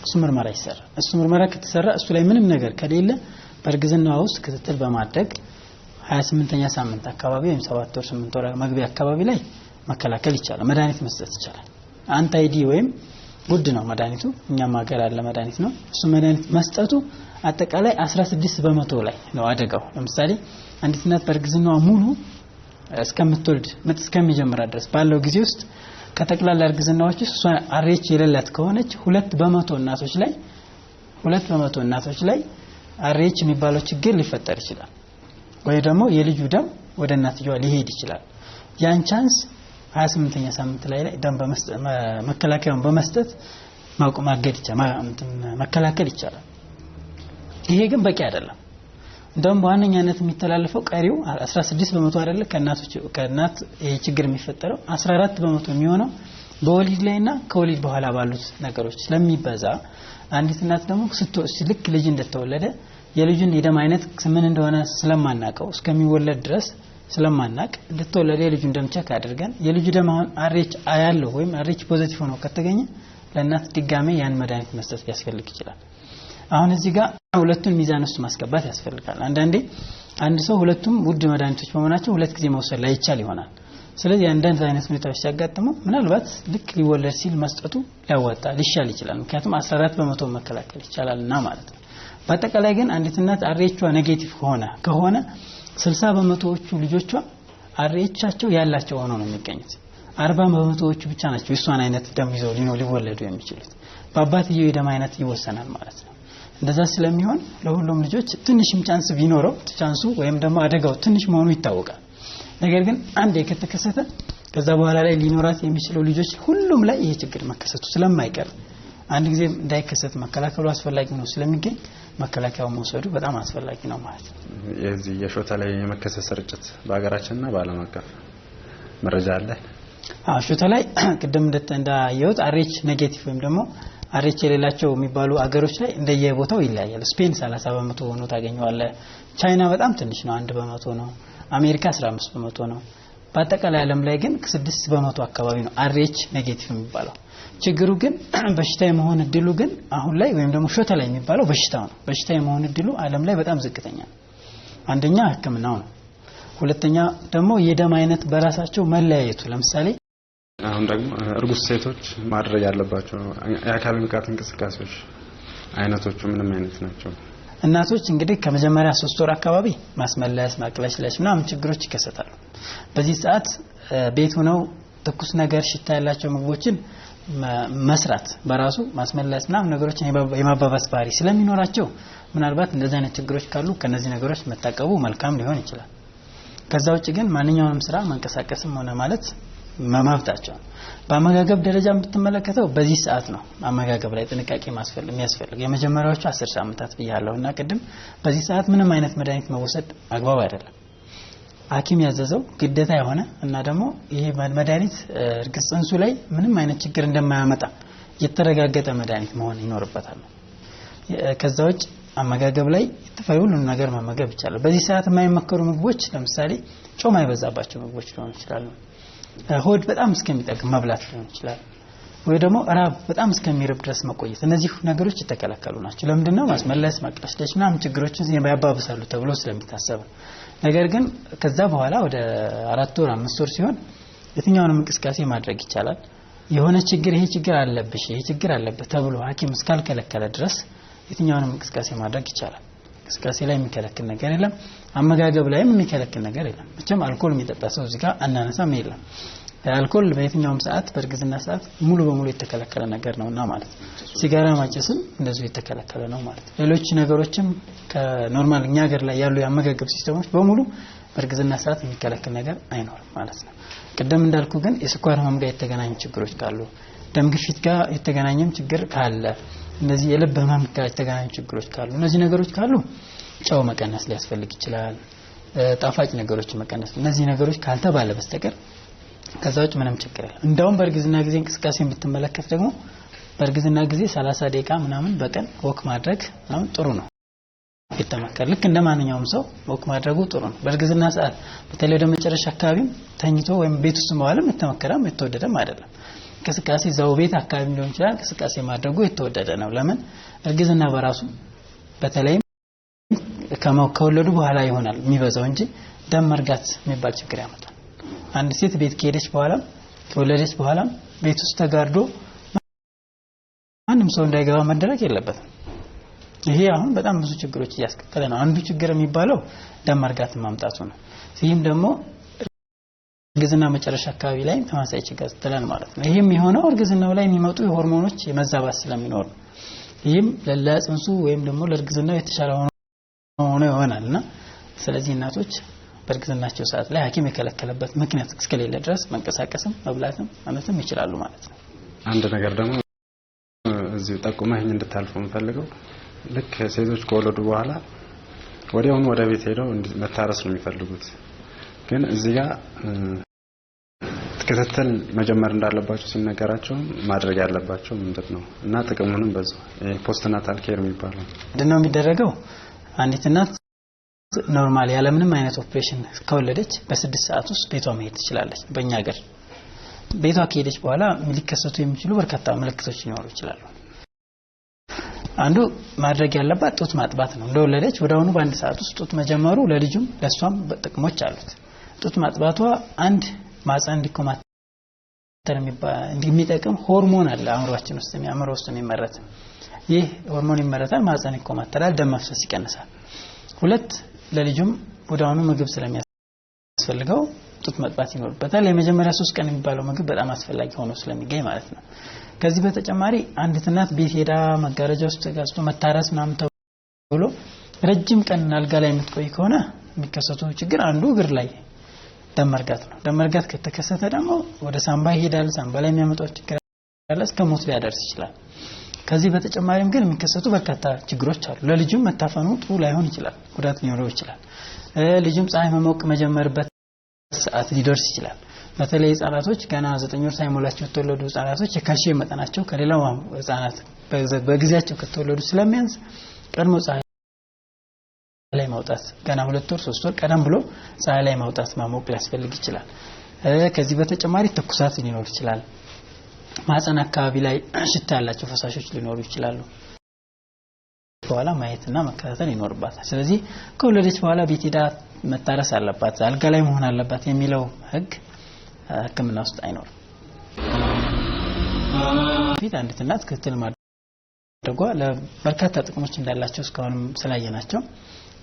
እሱ ምርመራ ይሰራል። እሱ ምርመራ ከተሰራ እሱ ላይ ምንም ነገር ከሌለ በእርግዝናዋ ውስጥ ክትትል በማድረግ 28ኛ ሳምንት አካባቢ ወይም 7 ወር 8 ወር መግቢያ አካባቢ ላይ መከላከል ይቻላል። መድኃኒት መስጠት ይቻላል። አንታይዲ ወይም ጉድ ነው መድኃኒቱ እኛም ሀገር አለ መድኃኒት ነው። እሱ መድኃኒት መስጠቱ አጠቃላይ 16% ላይ ነው አደጋው። ለምሳሌ አንዲት እናት በእርግዝናዋ ሙሉ እስከምትወልድ ምጥ እስከሚጀምር ድረስ ባለው ጊዜ ውስጥ ከጠቅላላ እርግዝናዎች እሷ አሬች የሌላት ከሆነች 2% እናቶች ላይ አሬች የሚባለው ችግር ሊፈጠር ይችላል። ወይ ደግሞ የልጁ ደም ወደ እናትየዋ ሊሄድ ይችላል። ያን ቻንስ 28ኛ ሳምንት ላይ ደም በመስጠት መከላከያውን በመስጠት ማገድ ይቻላል፣ መከላከል ይቻላል። ይሄ ግን በቂ አይደለም። እንደውም በዋነኛነት የሚተላለፈው ቀሪው 16% አይደለ ከእናት ይሄ ችግር የሚፈጠረው 14% የሚሆነው በወሊድ ላይና ከወሊድ በኋላ ባሉት ነገሮች ስለሚበዛ አንዲት እናት ደግሞ ልክ ልጅ እንደተወለደ የልጁን የደም አይነት ምን እንደሆነ ስለማናቀው እስከሚወለድ ድረስ ስለማናቅ እንደተወለደ የልጁን ደም ቸክ አድርገን የልጁ ደም አሁን አሬች ያለው ወይም አሬች ፖዚቲቭ ሆኖ ከተገኘ ለእናት ድጋሜ ያን መድኃኒት መስጠት ያስፈልግ ይችላል። አሁን እዚህ ጋር ሁለቱን ሚዛን ውስጥ ማስገባት ያስፈልጋል። አንዳንዴ አንድ ሰው ሁለቱም ውድ መድኃኒቶች በመሆናቸው ሁለት ጊዜ መውሰድ ላይ ይቻል ይሆናል። ስለዚህ አንዳንድ አይነት ሁኔታዎች ሲያጋጥመው ምናልባት ልክ ሊወለድ ሲል መስጠቱ ሊሻል ይችላል። ምክንያቱም 14% መከላከል ይቻላልና ማለት ነው። በአጠቃላይ ግን አንዲት እናት አሬቿ ኔጌቲቭ ከሆነ 60%ዎቹ ልጆቿ አሬቻቸው ያላቸው ሆኖ ነው የሚገኙት። 40%ዎቹ ብቻ ናቸው እሷን አይነት ደም ይዘው ሊወለዱ የሚችሉት። በአባትየው የደም አይነት ይወሰናል ማለት ነው። እንደዛ ስለሚሆን ለሁሉም ልጆች ትንሽም ቻንስ ቢኖረው ቻንሱ ወይም ደግሞ አደጋው ትንሽ መሆኑ ይታወቃል። ነገር ግን አንዴ ከተከሰተ ከዛ በኋላ ላይ ሊኖራት የሚችለው ልጆች ሁሉም ላይ ይሄ ችግር መከሰቱ ስለማይቀር አንድ ጊዜ እንዳይከሰት መከላከሉ አስፈላጊ ነው ስለሚገኝ መከላከያው መውሰዱ በጣም አስፈላጊ ነው ማለት ነው። የዚህ የሾታ ላይ የመከሰት ስርጭት በአገራችንና በዓለም አቀፍ መረጃ አለ? ሾታ ላይ ቅድም እንዳየሁት አሬች ኔጌቲቭ ወይም ደግሞ አሬች የሌላቸው የሚባሉ አገሮች ላይ እንደየቦታው ይለያያል። ስፔን 30% ሆኖ ታገኘዋለህ። ቻይና በጣም ትንሽ ነው 1% ነው። አሜሪካ 15% ነው። በአጠቃላይ ዓለም ላይ ግን 6% አካባቢ ነው አሬች ኔጌቲቭ የሚባለው። ችግሩ ግን በሽታ የመሆን እድሉ ግን አሁን ላይ ወይም ደግሞ ሾታ ላይ የሚባለው በሽታው ነው። በሽታ የመሆን እድሉ ዓለም ላይ በጣም ዝቅተኛ ነው። አንደኛ ሕክምናው ነው። ሁለተኛ ደግሞ የደም አይነት በራሳቸው መለያየቱ። ለምሳሌ አሁን ደግሞ እርጉዝ ሴቶች ማድረግ ያለባቸው የአካል ብቃት እንቅስቃሴዎች አይነቶቹ ምንም አይነት ናቸው? እናቶች እንግዲህ ከመጀመሪያ 3 ወር አካባቢ ማስመለስ፣ ማቅለሽለሽ ምናምን ችግሮች ይከሰታሉ። በዚህ ሰዓት ቤት ሆነው ትኩስ ነገር ሽታ ያላቸው ምግቦችን መስራት በራሱ ማስመለስ ምናምን ነገሮችን የማባባስ ባህሪ ስለሚኖራቸው ምናልባት እንደዚህ አይነት ችግሮች ካሉ ከነዚህ ነገሮች መታቀቡ መልካም ሊሆን ይችላል። ከዛ ውጭ ግን ማንኛውንም ስራ መንቀሳቀስም ሆነ ማለት መብታቸው። በአመጋገብ ደረጃ የምትመለከተው በዚህ ሰዓት ነው አመጋገብ ላይ ጥንቃቄ የሚያስፈልግ የመጀመሪያዎቹ 10 ሳምንታት ብያለሁና ቅድም በዚህ ሰዓት ምንም አይነት መድኃኒት መወሰድ አግባብ አይደለም። ሐኪም ያዘዘው ግዴታ የሆነ እና ደግሞ ይሄ መድኃኒት እርግጥ ጽንሱ ላይ ምንም አይነት ችግር እንደማያመጣ የተረጋገጠ መድኃኒት መሆን ይኖርበታል። ከዛ ውጭ አመጋገብ ላይ ሁሉን ነገር መመገብ ይቻላል። በዚህ ሰዓት የማይመከሩ ምግቦች ለምሳሌ ጮማ የበዛባቸው ምግቦች ሊሆኑ ይችላሉ። ሆድ በጣም እስከሚጠግብ መብላት ሊሆን ይችላል። ወይ ደግሞ ራብ በጣም እስከሚርብ ድረስ መቆየት። እነዚህ ነገሮች የተከለከሉ ናቸው። ለምንድነው? ማስመለስ፣ ማቅለሽለሽ ምናምን ችግሮችን ያባብሳሉ ተብሎ ስለሚታሰብ። ነገር ግን ከዛ በኋላ ወደ 4 ወር 5 ወር ሲሆን የትኛውንም እንቅስቃሴ ማድረግ ይቻላል። የሆነ ችግር ይሄ ችግር አለብሽ ይሄ ችግር አለበት ተብሎ ሐኪም እስካልከለከለ ድረስ የትኛውንም እንቅስቃሴ ማድረግ ይቻላል። እንቅስቃሴ ላይ የሚከለክል ነገር የለም። አመጋገብ ላይም የሚከለክል ነገር የለም። መቼም አልኮል የሚጠጣ ሰው እዚህ ጋር አናነሳም የለም። አልኮል በየትኛውም ሰዓት በእርግዝና ሰዓት ሙሉ በሙሉ የተከለከለ ነገር ነውና ማለት ነው። ሲጋራ ማጨስም እንደዚሁ የተከለከለ ነው ማለት ነው። ሌሎች ነገሮችም ከኖርማል እኛ ሀገር ላይ ያሉ የአመጋገብ ሲስተሞች በሙሉ በእርግዝና ሰዓት የሚከለከል ነገር አይኖርም ማለት ነው። ቀደም እንዳልኩ ግን የስኳር ህመም ጋር የተገናኙ ችግሮች ካሉ፣ ደም ግፊት ጋር የተገናኘም ችግር ካለ፣ እነዚህ የልብ ህመም ጋር የተገናኙ ችግሮች ካሉ፣ እነዚህ ነገሮች ካሉ ጨው መቀነስ ሊያስፈልግ ይችላል። ጣፋጭ ነገሮች መቀነስ፣ እነዚህ ነገሮች ካልተባለ በስተቀር ከዛውጭ ምንም ችግር የለም። እንደውም በእርግዝና ጊዜ እንቅስቃሴን ብትመለከት ደግሞ በእርግዝና ጊዜ 30 ደቂቃ ምናምን በቀን ወክ ማድረግ ነው ጥሩ ነው የተመከረ። ልክ እንደማንኛውም ሰው ወክ ማድረጉ ጥሩ ነው። በእርግዝና ሰዓት በተለይ ወደ መጨረሻ አካባቢ ተኝቶ ወይም ቤት ውስጥ መዋልም የተመከረም የተወደደም አይደለም። እንቅስቃሴ እዛው ቤት አካባቢ ሊሆን ይችላል። እንቅስቃሴ ማድረጉ የተወደደ ነው። ለምን እርግዝና በራሱ በተለይ ከወለዱ በኋላ ይሆናል የሚበዛው እንጂ ደም መርጋት የሚባል ችግር ያመጣል። አንድ ሴት ቤት ከሄደች በኋላ ከወለደች በኋላ ቤት ውስጥ ተጋርዶ ማንም ሰው እንዳይገባ መደረግ የለበትም። ይሄ አሁን በጣም ብዙ ችግሮች እያስከተለ ነው። አንዱ ችግር የሚባለው ደም መርጋት ማምጣቱ ነው። ይህም ደግሞ እርግዝና መጨረሻ አካባቢ ላይ ተመሳሳይ ችግር ያስከትላል ማለት ነው። ይሄም የሆነው እርግዝናው ላይ የሚመጡ የሆርሞኖች የመዛባት ስለሚኖር ነው። ይህም ለጽንሱ ወይም ደግሞ ለእርግዝናው የተሻለ ሆኖ ይሆናልና ስለዚህ እናቶች በእርግዝናቸው ሰዓት ላይ ሐኪም የከለከለበት ምክንያት እስከሌለ ድረስ መንቀሳቀስም መብላትም ማለትም ይችላሉ ማለት ነው። አንድ ነገር ደግሞ እዚሁ ጠቁመኝ እንድታልፉ የምፈልገው ልክ ሴቶች ከወለዱ በኋላ ወዲያውኑ ወደ ቤት ሄደው መታረስ ነው የሚፈልጉት። ግን እዚህ ጋር ክትትል መጀመር እንዳለባቸው ሲነገራቸው ማድረግ ያለባቸው ምንድነው እና ጥቅሙንም በዛው ፖስትናታል ኬር የሚባለው ምንድነው የሚደረገው? አንዲት እናት ኖርማል ያለምንም አይነት ኦፕሬሽን ከወለደች በ6 ሰዓት ውስጥ ቤቷ መሄድ ትችላለች። በእኛ ሀገር ቤቷ ከሄደች በኋላ ሊከሰቱ የሚችሉ በርካታ ምልክቶች ሊኖሩ ይችላሉ። አንዱ ማድረግ ያለባት ጡት ማጥባት ነው። እንደወለደች ወዲያውኑ በ1 ሰዓት ውስጥ ጡት መጀመሩ ለልጁም ለሷም ጥቅሞች አሉት። ጡት ማጥባቷ አንድ ማህፀን እንዲኮማተር የሚጠቅም ሆርሞን አለ አእምሮአችን ውስጥ አእምሮ ውስጥ የሚመረት ይህ ሆርሞን ይመረታል። ማህፀን ይኮማተራል፣ ደም መፍሰስ ይቀንሳል። 2 ለልጁም ወዲያውኑ ምግብ ስለሚያስፈልገው ጡት መጥባት ይኖርበታል። የመጀመሪያ 3 ቀን የሚባለው ምግብ በጣም አስፈላጊ ሆኖ ስለሚገኝ ማለት ነው። ከዚህ በተጨማሪ አንዲት እናት ቤት ሄዳ መጋረጃ ውስጥ ተጋጭቶ መታረስ ምናምን ተብሎ ረጅም ቀን አልጋ ላይ የምትቆይ ከሆነ የሚከሰተው ችግር አንዱ እግር ላይ ደም መርጋት ነው። ደም መርጋት ከተከሰተ ደግሞ ወደ ሳምባ ይሄዳል። ሳምባ ላይ የሚያመጣው ችግር አለ፣ እስከ ሞት ሊያደርስ ይችላል። ከዚህ በተጨማሪም ግን የሚከሰቱ በርካታ ችግሮች አሉ። ለልጁም መታፈኑ ጥሩ ላይሆን ይችላል፣ ጉዳት ሊኖረው ይችላል። ልጁም ፀሐይ መሞቅ መጀመርበት ሰዓት ሊደርስ ይችላል። በተለይ ህጻናቶች ገና 9 ወር ሳይሞላቸው የተወለዱ ህጻናቶች የካልሲየም መጠናቸው ከሌላው ህጻናት በጊዜያቸው ከተወለዱ ስለሚያንስ ቀድሞ ፀሐይ ላይ ማውጣት ገና 2 ወር 3 ወር ቀደም ብሎ ፀሐይ ላይ ማውጣት ማሞቅ ሊያስፈልግ ይችላል። ከዚህ በተጨማሪ ትኩሳት ሊኖር ይችላል። ማህፀን አካባቢ ላይ ሽታ ያላቸው ፈሳሾች ሊኖሩ ይችላሉ። በኋላ ማየትና መከታተል ይኖርባታል። ስለዚህ ከወለደች በኋላ ቤት ሄዳ መታረስ አለባት፣ አልጋ ላይ መሆን አለባት የሚለው ህግ ህክምና ውስጥ አይኖርም። ፊት አንዲት እናት ክትትል ማድረጓ ለበርካታ ጥቅሞች እንዳላቸው እስካሁንም ስላየናቸው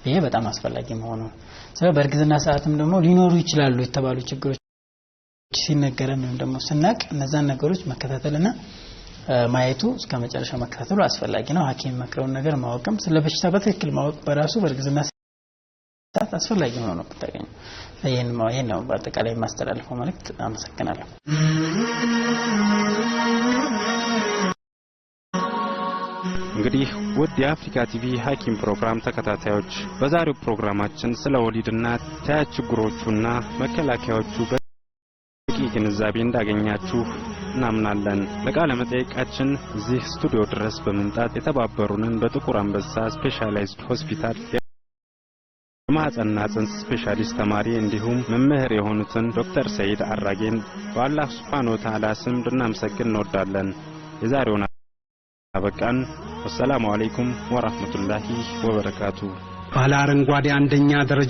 ይሄ በጣም አስፈላጊ መሆኑ ስለዚህ በእርግዝና ሰዓትም ደግሞ ሊኖሩ ይችላሉ የተባሉ ችግሮች ሲነገረን ወይም ደግሞ ስናቅ እነዛን ነገሮች መከታተልና ማየቱ እስከ መጨረሻ መከታተሉ አስፈላጊ ነው። ሐኪም መክረውን ነገር ማወቅም ስለ በሽታ በትክክል ማወቅ በራሱ በእርግዝና ሰዓት አስፈላጊ ሆኖ ነው የምታገኘው። ይሄን ነው በአጠቃላይ ማስተላለፈው መልእክት። አመሰግናለሁ። እንግዲህ ውድ የአፍሪካ ቲቪ ሐኪም ፕሮግራም ተከታታዮች በዛሬው ፕሮግራማችን ስለ ወሊድና ተያያዥ ችግሮቹና መከላከያዎቹ በቂ ግንዛቤ እንዳገኛችሁ እናምናለን። ለቃለ መጠይቃችን እዚህ ስቱዲዮ ድረስ በመምጣት የተባበሩንን በጥቁር አንበሳ ስፔሻላይዝድ ሆስፒታል የማህፀንና ጽንስ ስፔሻሊስት ተማሪ እንዲሁም መምህር የሆኑትን ዶክተር ሰይድ አራጌን በአላህ ሱብሓነሁ ወተዓላ ስም እንድናመሰግን እንወዳለን። የዛሬውን አበቃን። ወሰላሙ አለይኩም ወራህመቱላሂ ወበረካቱ። ባለ አረንጓዴ አንደኛ ደረጃ